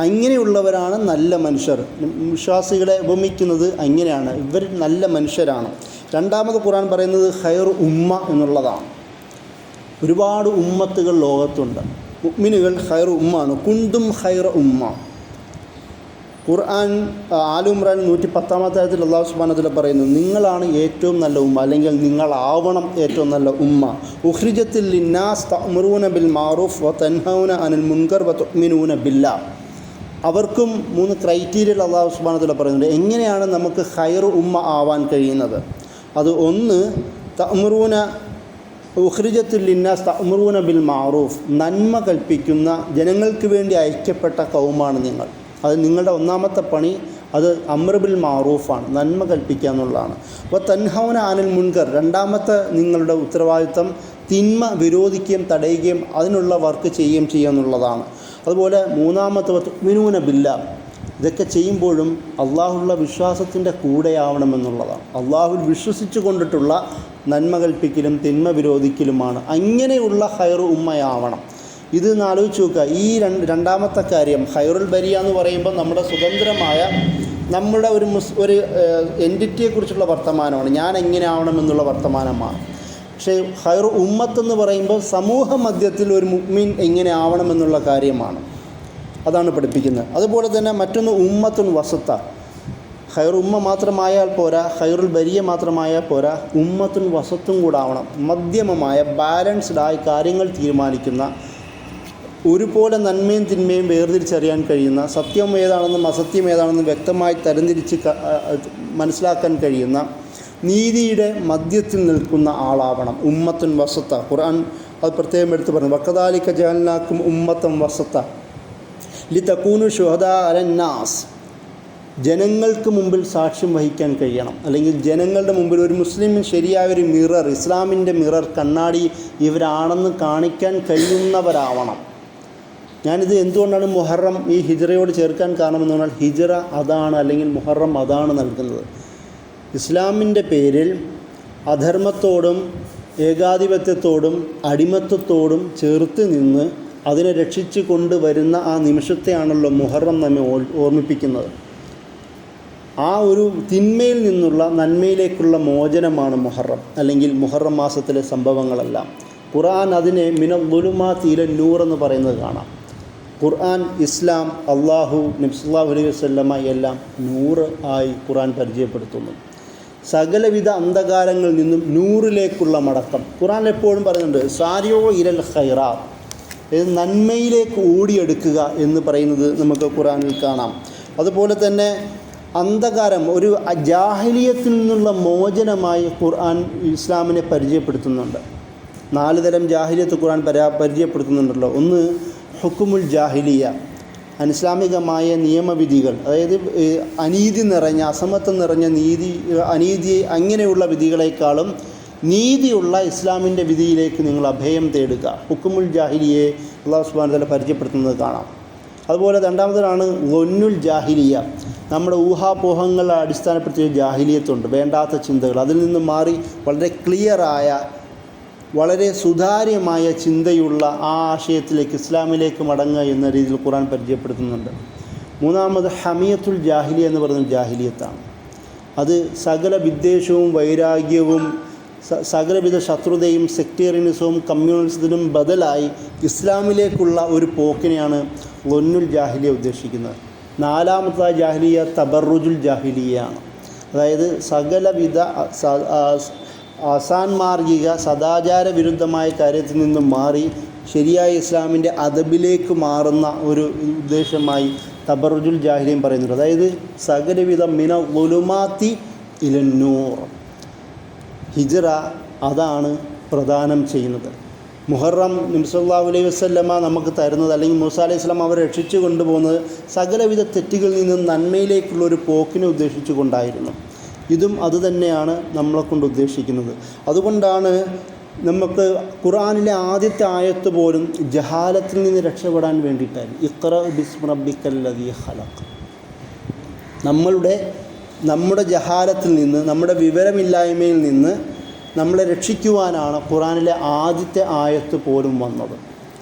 അങ്ങനെയുള്ളവരാണ് നല്ല മനുഷ്യർ. വിശ്വാസികളെ ഉപമിക്കുന്നത് അങ്ങനെയാണ്, ഇവർ നല്ല മനുഷ്യരാണ്. രണ്ടാമത് ഖുർആൻ പറയുന്നത് ഖൈർ ഉമ്മ എന്നുള്ളതാണ്. ഒരുപാട് ഉമ്മത്തുകൾ ലോകത്തുണ്ട്. മുഅ്മിനുകൾ ഖൈർ ഉമ്മാണ്. കുന്തും ഖൈറ ഉമ്മ. ഖുർആൻ ആൽ ഇംറാൻ 110-ാമത്തെ ആയത്തിൽ അല്ലാഹു സുബ്ഹാനഹു വ തആല പറയുന്നു, നിങ്ങളാണ് ഏറ്റവും നല്ല ഉമ്മ, അല്ലെങ്കിൽ നിങ്ങളാവണം ഏറ്റവും നല്ല ഉമ്മ. ഉഖ്രിജത്തിൽ ലിന്നാസ് തഅ്മുറൂന ബിൽ മഅറൂഫ് വ തൻഹൗന അനിൽ മുൻകർ വ തുഅ്മിനൂന ബില്ലാഹ്. അവർക്കും 3 ക്രൈറ്റീരിയകൾ അല്ലാഹു സുബ്ഹാനഹു വ തആല പറയുന്നുണ്ട്. എങ്ങനെയാണ് നമുക്ക് ഖൈർ ഉമ്മ ആവാൻ കഴിയുന്നത്? അത് ഒന്ന്, തഅ്മുറൂന ഉഖ്രിജത്തുൽ ലിന്നാസ് തഅ്മുറൂന ബിൽ മഅറൂഫ്, നന്മ കൽപ്പിക്കുന്ന, ജനങ്ങൾക്ക് വേണ്ടി അയക്കപ്പെട്ട കൗമാണ് നിങ്ങൾ. അത് നിങ്ങളുടെ ഒന്നാമത്തെ പണി അത് അമ്ർ ബിൽ മഅറൂഫാണ്, നന്മ കൽപ്പിക്കുക എന്നുള്ളതാണ്. അപ്പോൾ തൻഹൗന അനിൽ മുൻകർ, രണ്ടാമത്തെ നിങ്ങളുടെ ഉത്തരവാദിത്തം തിന്മ വിരോധിക്കുകയും തടയുകയും അതിനുള്ള വർക്ക് ചെയ്യുകയും ചെയ്യുക എന്നുള്ളതാണ്. അതുപോലെ മൂന്നാമത്തെ തുഅ്മിനൂന ബില്ലാഹ്, ഇതൊക്കെ ചെയ്യുമ്പോഴും അള്ളാഹുള്ള വിശ്വാസത്തിൻ്റെ കൂടെയാവണമെന്നുള്ളതാണ്. അള്ളാഹുവിൽ വിശ്വസിച്ചു കൊണ്ടിട്ടുള്ള നന്മ കൽപ്പിക്കലും തിന്മ വിരോധിക്കലുമാണ്. അങ്ങനെയുള്ള ഖൈറു ഉമ്മയാവണം. ഇത് ആലോചിച്ച് നോക്കുക. ഈ രണ്ടാമത്തെ കാര്യം ഖൈറുൽ ബരിയ എന്ന് പറയുമ്പോൾ നമ്മുടെ സ്വതന്ത്രമായ നമ്മുടെ ഒരു എൻറ്റിറ്റിയെക്കുറിച്ചുള്ള വർത്തമാനമാണ്. ഞാൻ എങ്ങനെ ആവണമെന്നുള്ള വർത്തമാനമാണ്. പക്ഷേ ഖൈറു ഉമ്മത്തെന്ന് പറയുമ്പോൾ സമൂഹ മധ്യത്തിൽ ഒരു മുഅ്മിൻ എങ്ങനെ ആവണമെന്നുള്ള കാര്യമാണ്. അതാണ് പഠിപ്പിക്കുന്നത്. അതുപോലെ തന്നെ മറ്റൊന്ന് ഉമ്മത്തുൻ വസത്ത. ഖൈറു ഉമ്മ മാത്രമായാൽ പോരാ, ഖൈറുൽ ബരിയ മാത്രമായാൽ പോരാ, ഉമ്മത്തുൻ വസത്തും കൂടെ ആവണം. മധ്യമമായ ബാലൻസ്ഡായി കാര്യങ്ങൾ തീരുമാനിക്കുന്ന, ഒരുപോലെ നന്മയും തിന്മയും വേർതിരിച്ചറിയാൻ കഴിയുന്ന, സത്യം ഏതാണെന്നും അസത്യം ഏതാണെന്നും വ്യക്തമായി തരംതിരിച്ച് മനസ്സിലാക്കാൻ കഴിയുന്ന, നീതിയുടെ മധ്യത്തിൽ നിൽക്കുന്ന ആളാവണം. ഉമ്മത്തുൻ വസത്ത. ഖുർആൻ അത് പ്രത്യേകം എടുത്ത് പറഞ്ഞു, വക്കദാലിക ജഅൽനാക്കും ഉമ്മത്തൻ വസത്ത ലിതകൂനു ശുഹദാ അലന്നാസ്. ജനങ്ങൾക്ക് മുമ്പിൽ സാക്ഷ്യം വഹിക്കാൻ കഴിയണം, അല്ലെങ്കിൽ ജനങ്ങളുടെ മുമ്പിൽ ഒരു മുസ്ലിമിന് ശരിയായൊരു മിറർ, ഇസ്ലാമിൻ്റെ മിറർ, കണ്ണാടി ഇവരാണെന്ന് കാണിക്കാൻ കഴിയുന്നവരാവണം. ഞാനിത് എന്തുകൊണ്ടാണ് മുഹറം ഈ ഹിജ്റയോട് ചേർക്കാൻ കാരണമെന്ന് പറഞ്ഞാൽ, ഹിജ്റ അതാണ്, അല്ലെങ്കിൽ മുഹറം അതാണ് നൽകുന്നത്. ഇസ്ലാമിൻ്റെ പേരിൽ അധർമ്മത്തോടും ഏകാധിപത്യത്തോടും അടിമത്തത്തോടും ചേർത്ത് നിന്ന് അതിനെ രക്ഷിച്ചു കൊണ്ടുവരുന്ന ആ നിമിഷത്തെയാണല്ലോ മുഹറം നമ്മെ ഓർമ്മിപ്പിക്കുന്നത്. ആ ഒരു തിന്മയിൽ നിന്നുള്ള നന്മയിലേക്കുള്ള മോചനമാണ് മുഹറം, അല്ലെങ്കിൽ മുഹറം മാസത്തിലെ സംഭവങ്ങളെല്ലാം. ഖുർആൻ അതിനെ മിനൽ ദുലുമാത്തി ഇലൻ നൂർ എന്ന് പറയുന്നത് കാണാം. ഖുർആൻ, ഇസ്ലാം, അള്ളാഹു, നബി സല്ലല്ലാഹു അലൈഹി വസല്ലമ എല്ലാം നൂറ് ആയി ഖുർആൻ പരിചയപ്പെടുത്തുന്നു. സകലവിധ അന്ധകാരങ്ങളിൽ നിന്നും നൂറിലേക്കുള്ള മടക്കം. ഖുർആൻ എപ്പോഴും പറയുന്നുണ്ട്, സാരിയോ ഇലൽ ഖൈറാത്ത്, നന്മയിലേക്ക് ഓടിയെടുക്കുക എന്ന് പറയുന്നത് നമുക്ക് ഖുർആനിൽ കാണാം. അതുപോലെ തന്നെ അന്ധകാരം, ഒരു ജാഹിലിയത്തിൽ നിന്നുള്ള മോചനമായി ഖുർആൻ ഇസ്ലാമിനെ പരിചയപ്പെടുത്തുന്നുണ്ട്. 4 തരം ജാഹിലിയത്ത് ഖുർആൻ പരിചയപ്പെടുത്തുന്നുണ്ടല്ലോ. ഒന്ന് ഹുക്കുമുൽ ജാഹിലിയ, അനിസ്ലാമികമായ നിയമവിധികൾ, അതായത് അനീതി നിറഞ്ഞ, അസമത്വം നിറഞ്ഞ അനീതി അങ്ങനെയുള്ള വിധികളെക്കാളും നീതിയുള്ള ഇസ്ലാമിൻ്റെ വിധിയിലേക്ക് നിങ്ങൾ അഭയം തേടുക. ഹുക്കുമുൽ ജാഹിലിയെ അല്ലാഹു സുബ്ഹാനഹു വ തആല പരിചയപ്പെടുത്തുന്നത് കാണാം. അതുപോലെ രണ്ടാമതാണ് ഗൊന്നുൽ ജാഹിലിയ, നമ്മുടെ ഊഹാപോഹങ്ങളെ അടിസ്ഥാനപ്പെടുത്തിയ ജാഹിലിയത്തുണ്ട്, വേണ്ടാത്ത ചിന്തകൾ. അതിൽ നിന്ന് മാറി വളരെ ക്ലിയറായ, വളരെ സുതാര്യമായ ചിന്തയുള്ള ആ ആശയത്തിലേക്ക്, ഇസ്ലാമിലേക്ക് മടങ്ങുക എന്ന രീതിയിൽ ഖുർആൻ പരിചയപ്പെടുത്തുന്നുണ്ട്. മൂന്നാമത് ഹമിയത്തുൽ ജാഹിലിയ എന്ന് പറയുന്ന ജാഹിലിയത്താണ്. അത് സകല വിദ്വേഷവും വൈരാഗ്യവും സകലവിധ ശത്രുതയും സെക്ടേറിയനിസവും കമ്മ്യൂണിസത്തിനും ബദലായി ഇസ്ലാമിലേക്കുള്ള ഒരു പോക്കിനെയാണ് ഗൊന്നുൽ ജാഹിലിയ ഉദ്ദേശിക്കുന്നത്. നാലാമത്തെ ജാഹിലിയ തബറുജുൽ ജാഹിലിയയാണ്. അതായത് സകലവിധ അസാൻമാർഗിക സദാചാര വിരുദ്ധമായ കാര്യത്തിൽ നിന്നും മാറി ശരിയായ ഇസ്ലാമിൻ്റെ അദബിലേക്ക് മാറുന്ന ഒരു ഉദ്ദേശമായി തബറുജുൽ ജാഹിലിയും പറയുന്നുണ്ട്. അതായത് സകലവിധ മിന ളുലുമാത്തി ഇലന്നൂർ. ഹിജ്റ അതാണ് പ്രദാനം ചെയ്യുന്നത്. മുഹറം നബി സല്ലല്ലാഹു അലൈഹി വസല്ലമ നമുക്ക് തരുന്നത്, അല്ലെങ്കിൽ മൂസാ അലൈഹി സ്വലാം അവരെ രക്ഷിച്ചു കൊണ്ടുപോകുന്നത് സകലവിധ തെറ്റുകളിൽ നിന്നും നന്മയിലേക്കുള്ളൊരു പോക്കിനെ ഉദ്ദേശിച്ചു കൊണ്ടായിരുന്നു. ഇതും അതുതന്നെയാണ് നമ്മളെ കൊണ്ട് ഉദ്ദേശിക്കുന്നത്. അതുകൊണ്ടാണ് നമുക്ക് ഖുർആനിലെ ആദ്യത്തെ ആയത്ത് പോലും ജഹാലത്തിൽ നിന്ന് രക്ഷപ്പെടാൻ വേണ്ടിയിട്ടായിരുന്നു. ഇഖ്റ ബിസ്മി റബ്ബിക്കല്ലദീ ഖലഖ്. നമ്മുടെ ജഹാലത്തിൽ നിന്ന്, നമ്മുടെ വിവരമില്ലായ്മയിൽ നിന്ന് നമ്മളെ രക്ഷിക്കുവാനാണ് ഖുർആനിലെ ആദ്യത്തെ ആയത്ത് പോലും വന്നത്.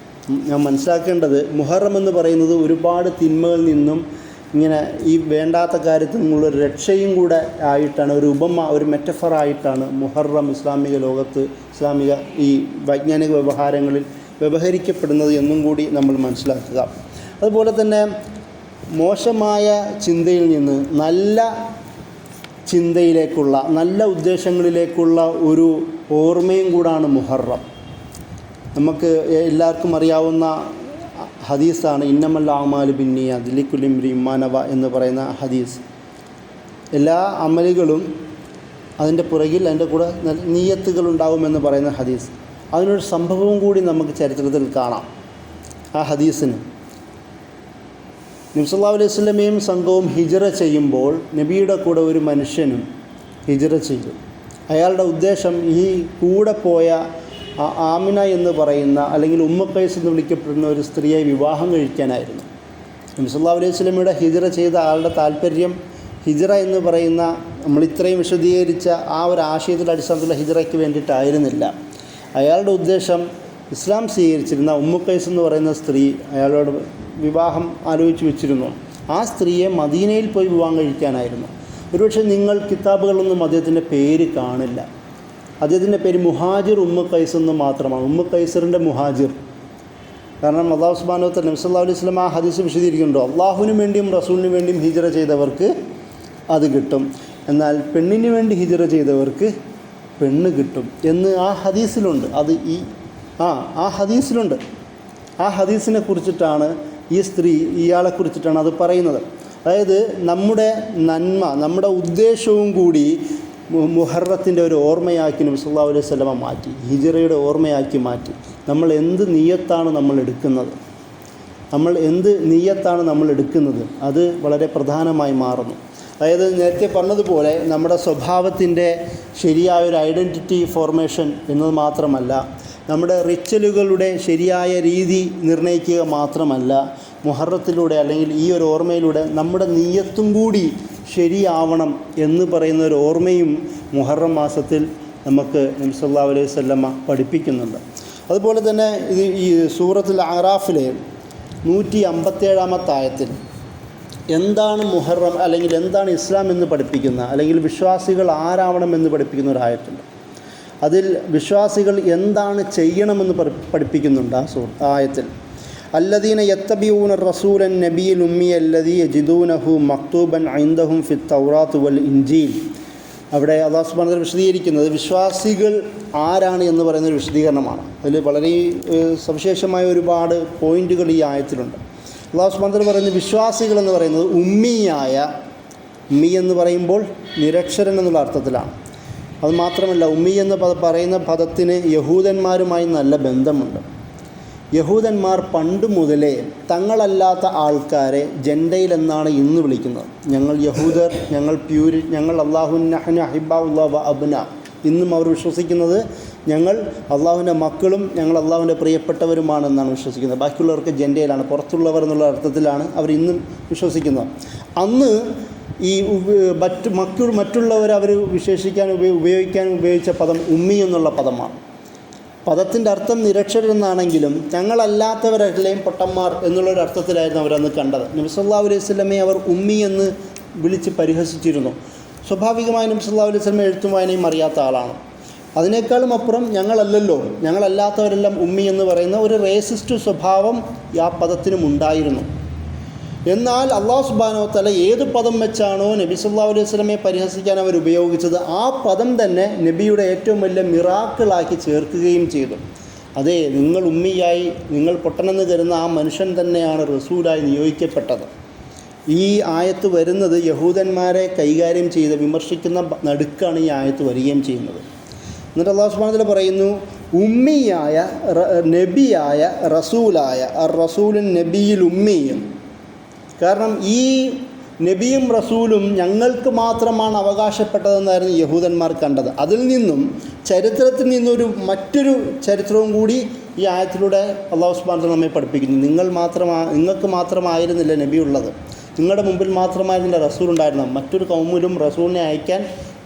ഞാൻ മനസ്സിലാക്കേണ്ടത്, മുഹറം എന്ന് പറയുന്നത് ഒരുപാട് തിന്മകളിൽ നിന്നും ഇങ്ങനെ ഈ വേണ്ടാത്ത കാര്യത്തിൽ നിന്നുള്ളൊരു രക്ഷയും കൂടെ ആയിട്ടാണ്, ഒരു ഉപമ, ഒരു മെറ്റഫറായിട്ടാണ് മുഹറം ഇസ്ലാമിക ലോകത്ത്, ഇസ്ലാമിക ഈ വൈജ്ഞാനിക വ്യവഹാരങ്ങളിൽ വ്യവഹരിക്കപ്പെടുന്നത് എന്നും കൂടി നമ്മൾ മനസ്സിലാക്കുക. അതുപോലെ തന്നെ മോശമായ ചിന്തയിൽ നിന്ന് നല്ല ചിന്തയിലേക്കുള്ള, നല്ല ഉദ്ദേശങ്ങളിലേക്കുള്ള ഒരു ഓർമ്മയും കൂടാണ് മുഹറം. നമുക്ക് എല്ലാവർക്കും അറിയാവുന്ന ഹദീസാണ് ഇന്നമൽ അഅ്മാലു ബിന്നിയ്യാത്ത് ലിക്കുല്ലി ഇംറിഇൻ മാ നവ എന്ന് പറയുന്ന ഹദീസ്. എല്ലാ അമലുകളും അതിൻ്റെ പുറകിൽ അതിൻ്റെ കൂടെ നിയ്യത്തുകൾ ഉണ്ടാകുമെന്ന് പറയുന്ന ഹദീസ്. അതിനൊരു സംഭവവും കൂടി നമുക്ക് ചരിത്രത്തിൽ കാണാം. ആ ഹദീസിന് നബി സല്ലല്ലാഹു അലൈഹി വസല്ലമയും സംഘവും ഹിജ്റ ചെയ്യുമ്പോൾ നബിയുടെ കൂടെ ഒരു മനുഷ്യനും ഹിജ്റ ചെയ്തു. അയാളുടെ ഉദ്ദേശം ഈ കൂടെ പോയ ആമിന എന്ന് പറയുന്ന അല്ലെങ്കിൽ ഉമ്മ ഖൈസ് എന്ന് വിളിക്കപ്പെടുന്ന ഒരു സ്ത്രീയെ വിവാഹം കഴിക്കാനായിരുന്നു. നബി സല്ലല്ലാഹു അലൈഹി വസല്ലമയുടെ ഹിജ്റ ചെയ്ത ആളുടെ താല്പര്യം ഹിജ്റ എന്ന് പറയുന്ന നമ്മളിത്രയും വിശദീകരിച്ച ആ ഒരു ആശയത്തിൻ്റെ അടിസ്ഥാനത്തിലുള്ള ഹിജ്റയ്ക്ക് വേണ്ടിയിട്ടായിരുന്നില്ല. അയാളുടെ ഉദ്ദേശം ഇസ്ലാം സ്വീകരിച്ചിരുന്ന ഉമ്മ ഖൈസ് എന്ന് പറയുന്ന സ്ത്രീ അയാളോട് വിവാഹം ആലോചിച്ച് വെച്ചിരുന്നു. ആ സ്ത്രീയെ മദീനയിൽ പോയി വിവാഹം കഴിക്കാനായിരുന്നു. ഒരുപക്ഷെ നിങ്ങൾ കിതാബുകളൊന്നും അദ്ദേഹത്തിൻ്റെ പേര് കാണില്ല. അദ്ദേഹത്തിൻ്റെ പേര് മുഹാജിർ ഉമ്മ ഖൈസ് എന്ന് മാത്രമാണ്, ഉമ്മ ഖൈസറിൻ്റെ മുഹാജിർ. കാരണം അല്ലാഹു സുബ്ഹാനഹു വ തആല നബി സല്ലല്ലാഹു അലൈഹി വസല്ലം ആ ഹദീസ് വിശദീകരിക്കുന്നുണ്ടോ, അള്ളാഹുവിന് വേണ്ടിയും റസൂലിന് വേണ്ടിയും ഹിജ്റ ചെയ്തവർക്ക് അത് കിട്ടും, എന്നാൽ പെണ്ണിന് വേണ്ടി ഹിജ്റ ചെയ്തവർക്ക് പെണ്ണ് കിട്ടും എന്ന് ആ ഹദീസിലുണ്ട്. അത് ആ ഹദീസിലുണ്ട്. ആ ഹദീസിനെ കുറിച്ചിട്ടാണ് ഈ സ്ത്രീ ഇയാളെക്കുറിച്ചിട്ടാണ് അത് പറയുന്നത്. അതായത് നമ്മുടെ നന്മ, നമ്മുടെ ഉദ്ദേശവും കൂടി മുഹറത്തിൻ്റെ ഒരു ഓർമ്മയാക്കി നബി സല്ലല്ലാഹു അലൈഹി വസല്ലം മാറ്റി, ഹിജ്റയുടെ ഓർമ്മയാക്കി മാറ്റി. നമ്മൾ എന്ത് നിയ്യത്താണ് നമ്മൾ എടുക്കുന്നത്, അത് വളരെ പ്രധാനമായി മാറുന്നു. അതായത് നേരത്തെ പറഞ്ഞതുപോലെ നമ്മുടെ സ്വഭാവത്തിൻ്റെ ശരിയായൊരു ഐഡൻറ്റിറ്റി ഫോർമേഷൻ എന്നത് മാത്രമല്ല, നമ്മുടെ റിച്വലുകളുടെ ശരിയായ രീതി നിർണ്ണയിക്കുക മാത്രമല്ല, മുഹറത്തിലൂടെ അല്ലെങ്കിൽ ഈ ഒരു ഓർമ്മയിലൂടെ നമ്മുടെ നിയ്യത്തും കൂടി ശരിയാവണം എന്ന് പറയുന്ന ഒരു ഓർമ്മയും മുഹറം മാസത്തിൽ നമുക്ക് നബി സല്ലല്ലാഹു അലൈഹി വസല്ലമ പഠിപ്പിക്കുന്നുണ്ട്. അതുപോലെ തന്നെ ഈ സൂറത്തുൽ അറാഫിലെ 157-ാമത്തെ ആയത്തിൽ എന്താണ് മുഹറം അല്ലെങ്കിൽ എന്താണ് ഇസ്ലാം എന്ന് പഠിപ്പിക്കുന്ന, അല്ലെങ്കിൽ വിശ്വാസികൾ ആരാവണം എന്ന് പഠിപ്പിക്കുന്ന ഒരു ആയത്തുണ്ട്. അതിൽ വിശ്വാസികൾ എന്താണ് ചെയ്യണമെന്ന് പഠിപ്പിക്കുന്നുണ്ട് ആ ആയത്തിൽ. അല്ലദീന യത്തബിഊന റസൂലൻ നബിയിൽ ഉമ്മി അല്ലദീ യജിദൂനഹു മക്തൂബൻ ഇൻദഹും ഫിത് തൗറാത്ത് വൽ ഇൻജീൽ. അവിടെ അല്ലാഹു സുബ്ഹാനഹു വ തആല വിശദീകരിക്കുന്നത് വിശ്വാസികൾ ആരാണ് എന്ന് പറയുന്നൊരു വിശദീകരണമാണ്. അതിൽ വളരെ സവിശേഷമായ ഒരുപാട് പോയിന്റുകൾ ഈ ആയത്തിലുണ്ട്. അല്ലാഹു സുബ്ഹാനഹു വ തആല പറയുന്നത് വിശ്വാസികൾ എന്ന് പറയുന്നത് ഉമ്മി എന്ന് പറയുമ്പോൾ നിരക്ഷരൻ എന്നുള്ള അർത്ഥത്തിലാണ്. അതുമാത്രമല്ല, ഉമ്മി എന്ന് പറയുന്ന പദത്തിന് യഹൂദന്മാരുമായി നല്ല ബന്ധമുണ്ട്. യഹൂദന്മാർ പണ്ട് മുതലേ തങ്ങളല്ലാത്ത ആൾക്കാരെ ജെൻഡയിൽ എന്നാണ് ഇന്ന് വിളിക്കുന്നത്. ഞങ്ങൾ യഹൂദർ, ഞങ്ങൾ അല്ലാഹുന്ന അഹിബ്ബാഉല്ലാഹ് വ അബ്ന. ഇന്നും അവർ വിശ്വസിക്കുന്നത് ഞങ്ങൾ അള്ളാഹുവിൻ്റെ മക്കളും ഞങ്ങൾ അള്ളാഹുവിൻ്റെ പ്രിയപ്പെട്ടവരുമാണെന്നാണ് വിശ്വസിക്കുന്നത്. ബാക്കിയുള്ളവർക്ക് ജെൻഡയിലാണ്, പുറത്തുള്ളവർ എന്നുള്ള അർത്ഥത്തിലാണ് അവർ ഇന്നും വിശ്വസിക്കുന്നത്. അന്ന് ഈ മറ്റുള്ളവർ അവർ ഉപയോഗിച്ച പദം ഉമ്മി എന്നുള്ള പദമാണ്. പദത്തിൻ്റെ അർത്ഥം നിരക്ഷരരെന്നാണെങ്കിലും ഞങ്ങളല്ലാത്തവരെല്ലാം പൊട്ടന്മാർ എന്നുള്ളൊരു അർത്ഥത്തിലായിരുന്നു അവരന്ന് കണ്ടത്. നബി സല്ലല്ലാഹു അലൈഹി വസല്ലമയെ അവർ ഉമ്മി എന്ന് വിളിച്ച് പരിഹസിച്ചിരുന്നു. സ്വാഭാവികമായും നബി സല്ലല്ലാഹു അലൈഹി വസല്ലം എഴുത്തും വായനയും അറിയാത്ത ആളാണ്. അതിനേക്കാളും അപ്പുറം ഞങ്ങളല്ലാത്തവരെല്ലാം ഉമ്മി എന്ന് പറയുന്ന ഒരു റേസിസ്റ്റ് സ്വഭാവം ആ പദത്തിനും ഉണ്ടായിരുന്നു. എന്നാൽ അല്ലാഹു സുബ്ഹാനഹു വ തആല ഏത് പദം വെച്ചാണോ നബി സല്ലല്ലാഹു അലൈഹി വസല്ലമയെ പരിഹസിക്കാൻ അവർ ഉപയോഗിച്ചത്, ആ പദം തന്നെ നബിയുടെ ഏറ്റവും വലിയ മിറാക്കിളാക്കി ചേർക്കുകയും ചെയ്തു. അതെ, നിങ്ങൾ ഉമ്മിയായി, നിങ്ങൾ പൊട്ടനെന്ന് കരുതുന്ന ആ മനുഷ്യൻ തന്നെയാണ് റസൂലായി നിയോഗിക്കപ്പെട്ടത്. ഈ ആയത്ത് വരുന്നത് യഹൂദന്മാരെ കൈകാര്യം ചെയ്ത് വിമർശിക്കുന്ന നടുക്കാണ് ഈ ആയത്ത് വരികയും ചെയ്യുന്നത്. എന്നിട്ട് അല്ലാഹു സുബ്ഹാനഹു വ തആല പറയുന്നു, ഉമ്മിയായ നബിയായ റസൂലായ റസൂലുൻ നബിയിൽ ഉമ്മിയും. കാരണം ഈ നബിയും റസൂലും ഞങ്ങൾക്ക് മാത്രമാണ് അവകാശപ്പെട്ടതെന്നായിരുന്നു യഹൂദന്മാർ കണ്ടത്. അതിൽ നിന്നും ചരിത്രത്തിൽ നിന്നൊരു മറ്റൊരു ചരിത്രവും കൂടി ഈ ആയത്തിലൂടെ അല്ലാഹു സുബ്ഹാനഹു വ തആല നമ്മെ പഠിപ്പിക്കുന്നു. നിങ്ങൾക്ക് മാത്രമായിരുന്നില്ല നബി ഉള്ളത്, നിങ്ങളുടെ മുമ്പിൽ മാത്രമായിരുന്നില്ല റസൂൽ ഉണ്ടായിരുന്നു. മറ്റൊരു കൗമിലും റസൂലിനെ അയക്കാൻ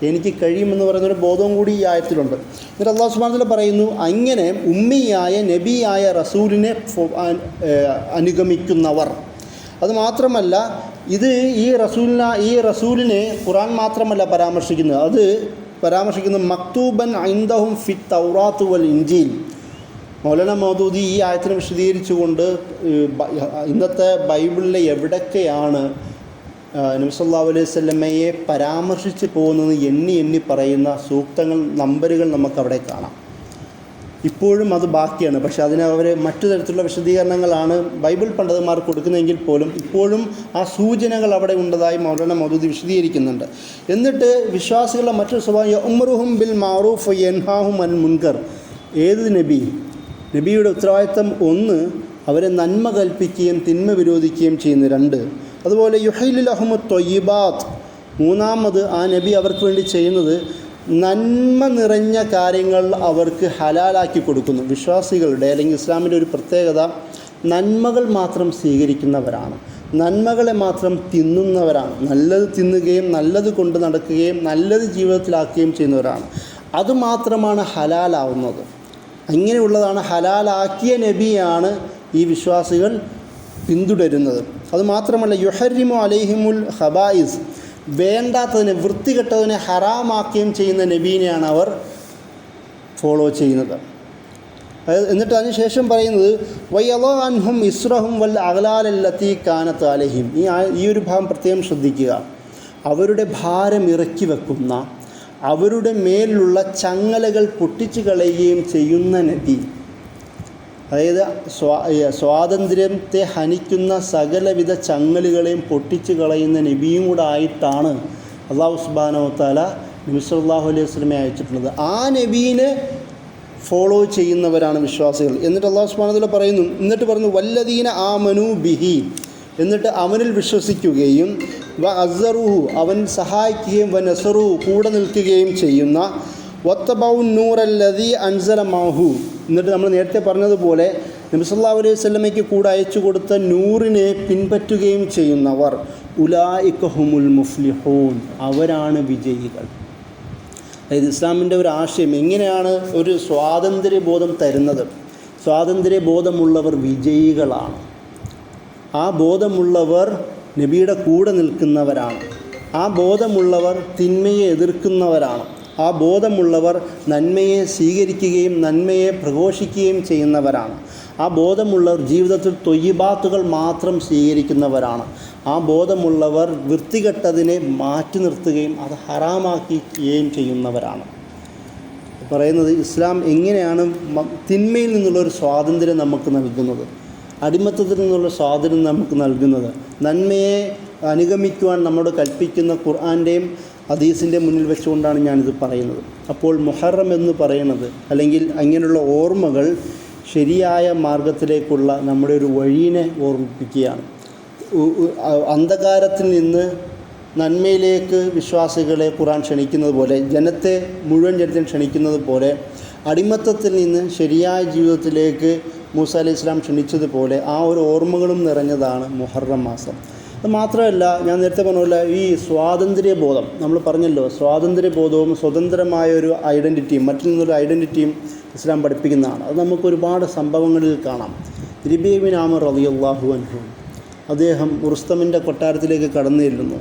എനിക്ക് കഴിയുമെന്ന് പറയുന്നൊരു ബോധവും കൂടി ഈ ആയത്തിലുണ്ട്. എന്നിട്ട് അല്ലാഹു സുബ്ഹാനഹു വ തആല പറയുന്നു, അങ്ങനെ ഉമ്മിയായ നബിയായ റസൂലിനെ അനുഗമിക്കുന്നവർ. അതുമാത്രമല്ല, ഈ റസൂലിനെ ഖുർആൻ മാത്രമല്ല പരാമർശിക്കുന്നത്, അത് പരാമർശിക്കുന്നത് മക്തൂബൻ ഇൻദഹും ഫിത് തൗറാത്ത് വൽ ഇൻജീൽ. മൗലാന മൗദൂദി ഈ ആയത്തിനെ വിശദീകരിച്ചുകൊണ്ട് ഇന്നത്തെ ബൈബിളിലെ എവിടൊക്കെയാണ് നബി സല്ലല്ലാഹു അലൈഹി വസല്ലമയെ പരാമർശിച്ച് പോകുന്നത് എണ്ണി പറയുന്ന സൂക്തങ്ങൾ, നമ്പറുകൾ നമുക്കവിടെ കാണാം. ഇപ്പോഴും അത് ബാക്കിയാണ്. പക്ഷേ അതിന് അവർ മറ്റു തരത്തിലുള്ള വിശദീകരണങ്ങളാണ് ബൈബിൾ പണ്ഡിതന്മാർ കൊടുക്കുന്നതെങ്കിൽ പോലും ഇപ്പോഴും ആ സൂചനകൾ അവിടെ ഉണ്ടതായി മൗലാന മൗദൂദി വിശദീകരിക്കുന്നുണ്ട്. എന്നിട്ട് വിശ്വാസികളുടെ മറ്റൊരു സ്വഭാവം യഅ്മുറുഹും ബിൽ മഅറൂഫ് വയൻഹാഹും അനിൽ മുൻകർ. ഏത് നബിയുടെ ഉത്തരവാദിത്തം 1, അവരെ നന്മ കൽപ്പിക്കുകയും തിന്മ വിരോധിക്കുകയും ചെയ്യുന്നു. 2, അതുപോലെ യുഹൈലു ലഹുമു ത്വയ്യിബാത്ത്. 3, ആ നബി അവർക്ക് വേണ്ടി ചെയ്യുന്നത് നന്മ നിറഞ്ഞ കാര്യങ്ങൾ അവർക്ക് ഹലാലാക്കി കൊടുക്കുന്നു. വിശ്വാസികളുടെ അല്ലെങ്കിൽ ഇസ്ലാമിൻ്റെ ഒരു പ്രത്യേകത നന്മകൾ മാത്രം സ്വീകരിക്കുന്നവരാണ്, നന്മകളെ മാത്രം തിന്നുന്നവരാണ്, നല്ലത് തിന്നുകയും നല്ലത് കൊണ്ട് നടക്കുകയും നല്ലത് ജീവിതത്തിലാക്കുകയും ചെയ്യുന്നവരാണ്. അതുമാത്രമാണ് ഹലാലാവുന്നത്. അങ്ങനെയുള്ളതാണ് ഹലാലാക്കിയ നബിയാണ് ഈ വിശ്വാസികൾ പിന്തുടരുന്നത്. അതുമാത്രമല്ല യുഹരിമു അലൈഹിമുൽ ഖബായിസ്, വേണ്ടാത്തതിനെ വൃത്തികെട്ടതിനെ ഹറാമാക്കുകയും ചെയ്യുന്ന നബീനെയാണ് അവർ ഫോളോ ചെയ്യുന്നത്. എന്നിട്ട് അതിനുശേഷം പറയുന്നത് വയള അൻഹും ഇസ്റഹും വൽ അഗ്ലാലല്ലത്തി കാനത്ത് അലൈഹിം. ഈ ഒരു ഭാഗം പ്രത്യേകം ശ്രദ്ധിക്കുക. അവരുടെ ഭാരം ഇറക്കി വെക്കുന്ന, അവരുടെ മേലുള്ള ചങ്ങലകൾ പൊട്ടിച്ചു കളയുകയും ചെയ്യുന്ന നബി. അതായത് സ്വാതന്ത്ര്യത്തെ ഹനിക്കുന്ന സകലവിധ ചങ്ങലുകളെയും പൊട്ടിച്ചു കളയുന്ന നബിയും കൂടെ ആയിട്ടാണ് അല്ലാഹു സുബ്ഹാനഹു വ തആല നബി സല്ലല്ലാഹു അലൈഹി വസല്ലമയെ അയച്ചിട്ടുള്ളത്. ആ നബീനെ ഫോളോ ചെയ്യുന്നവരാണ് വിശ്വാസികൾ. എന്നിട്ട് അല്ലാഹു സുബ്ഹാനഹു വ തആല പറയുന്നു, എന്നിട്ട് പറഞ്ഞു വല്ലദീന ആമനു ബിഹി, എന്നിട്ട് അവനിൽ വിശ്വസിക്കുകയും വ അസ്സറുഹു, അവൻ സഹായിക്കുകയും വ നസറുഹു, കൂടെ നിൽക്കുകയും ചെയ്യുന്ന വത്തബഉ നൂറല്ലദീ അൻസല മഅഹു, എന്നിട്ട് നമ്മൾ നേരത്തെ പറഞ്ഞതുപോലെ നബി സല്ലല്ലാഹു അലൈഹി വസല്ലമയ്ക്ക് കൂടെ അയച്ചു കൊടുത്ത നൂറിനെ പിൻപറ്റുകയും ചെയ്യുന്നവർ ഉലായിക ഹുമുൽ മുഫ്ലിഹൂൻ, അവരാണ് വിജയികൾ. അതായത് ഇസ്ലാമിൻ്റെ ഒരു ആശയം എങ്ങനെയാണ് ഒരു സ്വാതന്ത്ര്യബോധം തരുന്നത്? സ്വാതന്ത്ര്യബോധമുള്ളവർ വിജയികളാണ്. ആ ബോധമുള്ളവർ നബിയുടെ കൂടെ നിൽക്കുന്നവരാണ്. ആ ബോധമുള്ളവർ തിന്മയെ എതിർക്കുന്നവരാണ്. ആ ബോധമുള്ളവർ നന്മയെ സ്വീകരിക്കുകയും നന്മയെ പ്രഘോഷിക്കുകയും ചെയ്യുന്നവരാണ്. ആ ബോധമുള്ളവർ ജീവിതത്തിൽ തൊയ്യിബാത്തുകൾ മാത്രം സ്വീകരിക്കുന്നവരാണ്. ആ ബോധമുള്ളവർ വൃത്തികെട്ടതിനെ മാറ്റി നിർത്തുകയും അത് ഹറാമാക്കുകയും ചെയ്യുന്നവരാണ്. പറയുന്നത് ഇസ്ലാം എങ്ങനെയാണ് തിന്മയിൽ നിന്നുള്ളൊരു സ്വാതന്ത്ര്യം നമുക്ക് നൽകുന്നത്, അടിമത്തത്തിൽ നിന്നുള്ള സ്വാതന്ത്ര്യം നമുക്ക് നൽകുന്നത്, നന്മയെ അനുഗമിക്കുവാൻ നമ്മോട് കൽപ്പിക്കുന്ന ഖുർആൻ്റെയും ഹദീസിൻ്റെ മുന്നിൽ വെച്ചുകൊണ്ടാണ് ഞാനിത് പറയുന്നത്. അപ്പോൾ മുഹറം എന്ന് പറയുന്നത് അല്ലെങ്കിൽ അങ്ങനെയുള്ള ഓർമ്മകൾ ശരിയായ മാർഗത്തിലേക്കുള്ള നമ്മുടെ ഒരു വഴിയെ ഓർമ്മിപ്പിക്കുകയാണ്. അന്ധകാരത്തിൽ നിന്ന് നന്മയിലേക്ക് വിശ്വാസികളെ ഖുർആൻ ക്ഷണിക്കുന്നത് പോലെ, ജനത്തെ മുഴുവൻ ജനത്തെ ക്ഷണിക്കുന്നത് പോലെ, അടിമത്തത്തിൽ നിന്ന് ശരിയായ ജീവിതത്തിലേക്ക് മൂസ അലൈഹി ഇസ്ലാം ക്ഷണിച്ചതുപോലെ ആ ഒരു ഓർമ്മകളും നിറഞ്ഞതാണ് മുഹറം മാസം. അത് മാത്രമല്ല, ഞാൻ നേരത്തെ പറഞ്ഞ ഈ സ്വാതന്ത്ര്യബോധം നമ്മൾ പറഞ്ഞല്ലോ, സ്വാതന്ത്ര്യബോധവും സ്വതന്ത്രമായ ഒരു ഐഡൻറ്റിറ്റിയും മറ്റിൽ നിന്നൊരു ഐഡൻറ്റിറ്റിയും ഇസ്ലാം പഠിപ്പിക്കുന്നതാണ്. അത് നമുക്ക് ഒരുപാട് സംഭവങ്ങളിൽ കാണാം. റബീഅ ബിൻ ആമിർ റളിയല്ലാഹു അൻഹു, അദ്ദേഹം റുസ്തമിൻ്റെ കൊട്ടാരത്തിലേക്ക് കടന്നു ചെല്ലുന്നു.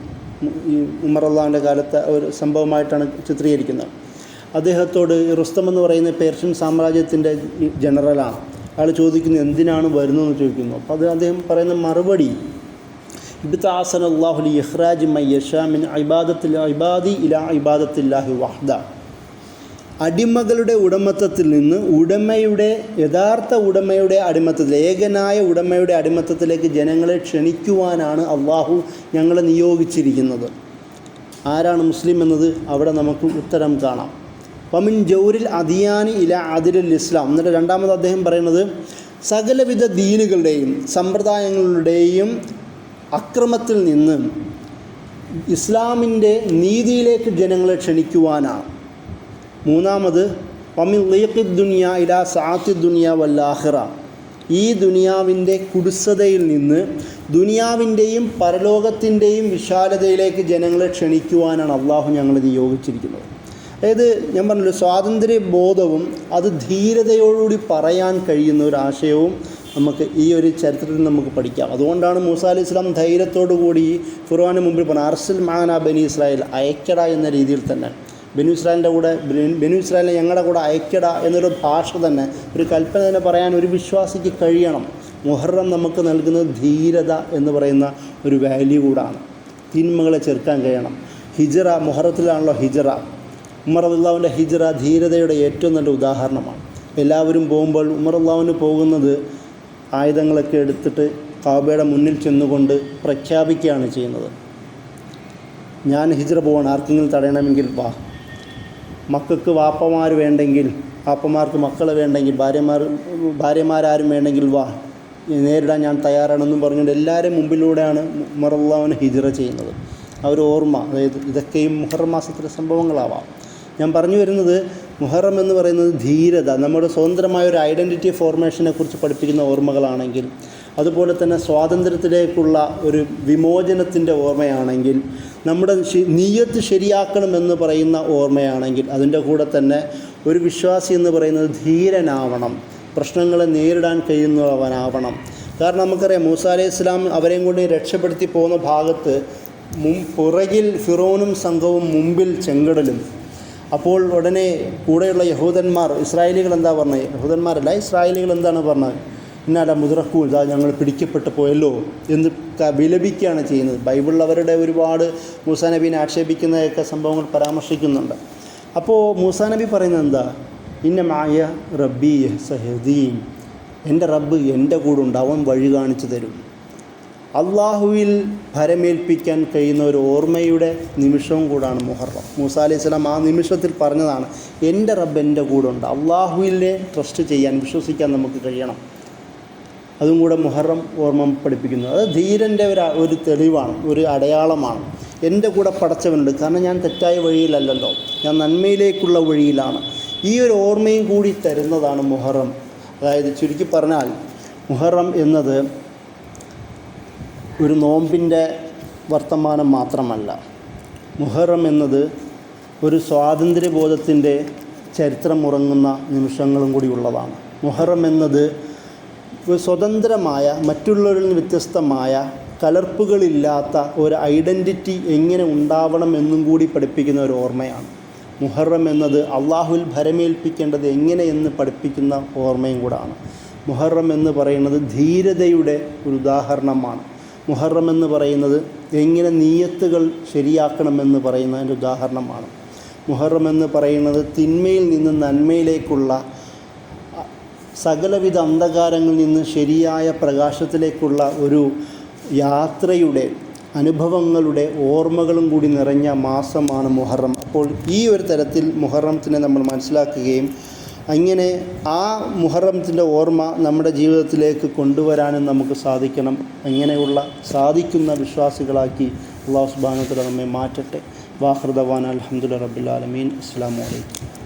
ഈ ഉമർ അള്ളാഹുവിൻ്റെ കാലത്തെ ഒരു സംഭവമായിട്ടാണ് ചിത്രീകരിക്കുന്നത്. അദ്ദേഹത്തോട് റുസ്തം എന്ന് പറയുന്ന പേർഷ്യൻ സാമ്രാജ്യത്തിൻ്റെ ജനറലാണ്. അയാൾ ചോദിക്കുന്നു എന്തിനാണ് വരുന്നതെന്ന് ചോദിക്കുന്നു. അപ്പോൾ അത് അദ്ദേഹം പറയുന്ന മറുപടി ഇബ്തഅസന അല്ലാഹു ലി ഇഖ്റാജി മൻ യശാ മിൻ ഇബാദത്തിൽ ഇബാദി ഇലാ ഇബാദത്തില്ലാഹി വഹ്ദ. അടിമകളുടെ ഉടമത്തത്തിൽ നിന്ന് യഥാർത്ഥ ഉടമയുടെ അടിമത്തത്തിൽ, ഏകനായ ഉടമയുടെ അടിമത്തത്തിലേക്ക് ജനങ്ങളെ ക്ഷണിക്കുവാനാണ് അള്ളാഹു ഞങ്ങളെ നിയോഗിച്ചിരിക്കുന്നത്. ആരാണ് മുസ്ലിം എന്നത് അവിടെ നമുക്ക് ഉത്തരം കാണാം. വമിൻ ജൗരിൽ അദിയാനി ഇല അദിലുൽ ഇസ്ലാം. എന്നിട്ട് രണ്ടാമത് അദ്ദേഹം പറയുന്നത് സകലവിധ ദീനുകളുടെയും സമ്പ്രദായങ്ങളുടെയും അക്രമത്തിൽ നിന്ന് ഇസ്ലാമിൻ്റെ നീതിയിലേക്ക് ജനങ്ങളെ ക്ഷണിക്കുവാനാണ്. മൂന്നാമത് വമിൻ ലീഖിദ് ദുനിയ ഇലാ സഅത്തി ദുനിയ വൽ ആഖിറ. ഈ ദുനിയാവിൻ്റെ കുടുസതയിൽ നിന്ന് ദുനിയാവിൻ്റെയും പരലോകത്തിൻ്റെയും വിശാലതയിലേക്ക് ജനങ്ങളെ ക്ഷണിക്കുവാനാണ് അള്ളാഹു ഞങ്ങളെ നിയോഗിച്ചിരിക്കുന്നത്. അതായത് ഞാൻ പറഞ്ഞല്ലോ, സ്വാതന്ത്ര്യബോധവും അത് ധീരതയോടുകൂടി പറയാൻ കഴിയുന്ന ഒരു ആശയവും നമുക്ക് ഈ ഒരു ചരിത്രത്തിൽ നമുക്ക് പഠിക്കാം. അതുകൊണ്ടാണ് മൂസ അലൈഹി ഇസ്ലാം ധൈര്യത്തോടു കൂടി ഫിർഔന് മുമ്പിൽ പറഞ്ഞ അർസിൽ മഅനാ ബനി ഇസ്രായേൽ, അയക്കട എന്ന രീതിയിൽ തന്നെ ബനു ഇസ്രായേലിനെ ഞങ്ങളുടെ കൂടെ അയക്കട എന്നൊരു ഭാഷ തന്നെ, ഒരു കൽപ്പന തന്നെ പറയാൻ ഒരു വിശ്വാസിക്ക് കഴിയണം. മുഹറം നമുക്ക് നൽകുന്നത് ധീരത എന്ന് പറയുന്ന ഒരു വാല്യൂ കൂടാണ്. തിന്മകളെ ചെറുക്കാൻ കഴിയണം. ഹിജ്റ, മുഹറത്തിലാണല്ലോ ഹിജ്റ. ഉമർ റളിയല്ലാഹുവിൻ്റെ ഹിജ്റ ധീരതയുടെ ഏറ്റവും നല്ല ഉദാഹരണമാണ്. എല്ലാവരും പോകുമ്പോൾ ഉമർ റളിയല്ലാഹു പോകുന്നത് ആയുധങ്ങളൊക്കെ എടുത്തിട്ട് കാബയുടെ മുന്നിൽ ചെന്നുകൊണ്ട് പ്രഖ്യാപിക്കുകയാണ് ചെയ്യുന്നത്, ഞാൻ ഹിജ്റ പോവാണ്, ആർക്കെങ്കിലും തടയണമെങ്കിൽ വാ. മക്കൾക്ക് വാപ്പമാർ വേണ്ടെങ്കിൽ, വാപ്പമാർക്ക് മക്കൾ വേണ്ടെങ്കിൽ, ഭാര്യമാരാരും വേണ്ടെങ്കിൽ വാ, നേരിടാൻ ഞാൻ തയ്യാറാണെന്നും പറഞ്ഞുകൊണ്ട് എല്ലാവരും മുമ്പിലൂടെയാണ് ഉമർ റളിയല്ലാഹു ഹിജ്റ ചെയ്യുന്നത്. ആ ഒരു ഓർമ്മ, അതായത് ഇതൊക്കെയും മുഹറം മാസത്തിലെ സംഭവങ്ങളാവാം. ഞാൻ പറഞ്ഞു വരുന്നത് മുഹറം എന്ന് പറയുന്നത് ധീരത, നമ്മുടെ സ്വതന്ത്രമായ ഒരു ഐഡൻറ്റിറ്റി ഫോർമേഷനെ കുറിച്ച് പഠിപ്പിക്കുന്ന ഓർമ്മകളാണെങ്കിൽ, അതുപോലെ തന്നെ സ്വാതന്ത്ര്യത്തിലേക്കുള്ള ഒരു വിമോചനത്തിൻ്റെ ഓർമ്മയാണെങ്കിൽ, നമ്മുടെ നിയ്യത്ത് ശരിയാക്കണമെന്ന് പറയുന്ന ഓർമ്മയാണെങ്കിൽ, അതിൻ്റെ കൂടെ തന്നെ ഒരു വിശ്വാസി എന്ന് പറയുന്നത് ധീരനാവണം, പ്രശ്നങ്ങളെ നേരിടാൻ കഴിയുന്നവനാവണം. കാരണം നമുക്കറിയാം മൂസ അലൈഹി ഇസ്ലാം അവരെയും കൊണ്ട് രക്ഷപ്പെടുത്തി പോകുന്ന ഭാഗത്ത് പുറകിൽ ഫിറോനും സംഘവും, മുമ്പിൽ ചെങ്കടലും. അപ്പോൾ ഉടനെ കൂടെയുള്ള യഹൂദന്മാർ, ഇസ്രായേലികൾ എന്താ പറഞ്ഞത്? യഹൂദന്മാരല്ല, ഇസ്രായേലികൾ എന്താണ് പറഞ്ഞത്? ഇന്നാല മുദ്രക്കൂ, ഇതാ ഞങ്ങൾ പിടിക്കപ്പെട്ടു പോയല്ലോ എന്ന് വിലപിക്കുകയാണ് ചെയ്യുന്നത്. ബൈബിളിൽ അവരുടെ ഒരുപാട് മൂസാ നബീനെ ആക്ഷേപിക്കുന്നതൊക്കെ സംഭവങ്ങൾ പരാമർശിക്കുന്നുണ്ട്. അപ്പോൾ മൂസാ നബി പറയുന്നത് എന്താ? ഇന്ന മായ റബ്ബി സഹദീൻ, എൻ്റെ റബ്ബ് എൻ്റെ കൂടെ ഉണ്ട്, അവൻ വഴി കാണിച്ചു തരും. അള്ളാഹുവിൽ ഭരമേൽപ്പിക്കാൻ കഴിയുന്ന ഒരു ഓർമ്മയുടെ നിമിഷവും കൂടാണ് മുഹറം. മൂസ അലൈഹി സ്വലാം ആ നിമിഷത്തിൽ പറഞ്ഞതാണ്, എൻ്റെ റബ്ബ് എൻ്റെ കൂടെ ഉണ്ട്. അള്ളാഹുവിലെ ട്രസ്റ്റ് ചെയ്യാൻ, വിശ്വസിക്കാൻ നമുക്ക് കഴിയണം. അതും കൂടെ മുഹറം ഓർമ്മ പഠിപ്പിക്കുന്നു. അത് ധീരൻ്റെ ഒരു തെളിവാണ്, ഒരു അടയാളമാണ്. എൻ്റെ കൂടെ പടച്ചവനുണ്ട്, കാരണം ഞാൻ തെറ്റായ വഴിയിലല്ലല്ലോ, ഞാൻ നന്മയിലേക്കുള്ള വഴിയിലാണ്. ഈ ഒരു ഓർമ്മയും കൂടി തരുന്നതാണ് മുഹറം. അതായത് ചുരുക്കി പറഞ്ഞാൽ മുഹറം എന്നത് ഒരു നോമ്പിൻ്റെ വർത്തമാനം മാത്രമല്ല. മുഹറം എന്നത് ഒരു സ്വാതന്ത്ര്യബോധത്തിൻ്റെ ചരിത്രമുറങ്ങുന്ന നിമിഷങ്ങളും കൂടി ഉള്ളതാണ്. മുഹറം എന്നത് ഒരു സ്വതന്ത്രമായ, മറ്റുള്ളവരിൽ നിന്ന് വ്യത്യസ്തമായ, കലർപ്പുകളില്ലാത്ത ഒരു ഐഡൻറ്റിറ്റി എങ്ങനെ ഉണ്ടാവണം എന്നും കൂടി പഠിപ്പിക്കുന്ന ഒരു ഓർമ്മയാണ്. മുഹറം എന്നത് അള്ളാഹുവിൽ ഭരമേൽപ്പിക്കേണ്ടത് എങ്ങനെയെന്ന് പഠിപ്പിക്കുന്ന ഓർമ്മയും കൂടാണ്. മുഹറം എന്ന് പറയുന്നത് ധീരതയുടെ ഒരു ഉദാഹരണമാണ്. മുഹറം എന്ന് പറയുന്നത് എങ്ങനെ നീയത്തുകൾ ശരിയാക്കണമെന്ന് പറയുന്നതിൻ്റെ ഉദാഹരണമാണ്. മുഹറം എന്ന് പറയുന്നത് തിന്മയിൽ നിന്ന് നന്മയിലേക്കുള്ള, സകലവിധ അന്ധകാരങ്ങളിൽ നിന്ന് ശരിയായ പ്രകാശത്തിലേക്കുള്ള ഒരു യാത്രയുടെ, അനുഭവങ്ങളുടെ, ഓർമ്മകളും കൂടി നിറഞ്ഞ മാസമാണ് മുഹറം. അപ്പോൾ ഈ ഒരു തരത്തിൽ മുഹറത്തിനെ നമ്മൾ മനസ്സിലാക്കുകയും അങ്ങനെ ആ മുഹറത്തിൻ്റെ ഓർമ്മ നമ്മുടെ ജീവിതത്തിലേക്ക് കൊണ്ടുവരാനും നമുക്ക് സാധിക്കണം. അങ്ങനെയുള്ള സാധിക്കുന്ന വിശ്വാസികളാക്കി അല്ലാഹു സുബ്ഹാനഹു വ തആല നമ്മെ മാറ്റട്ടെ. വാഖിറു ദഅ്വാനാ അൽഹംദുലില്ലാഹി റബ്ബിൽ ആലമീൻ. അസ്സലാമു അലൈക്കും.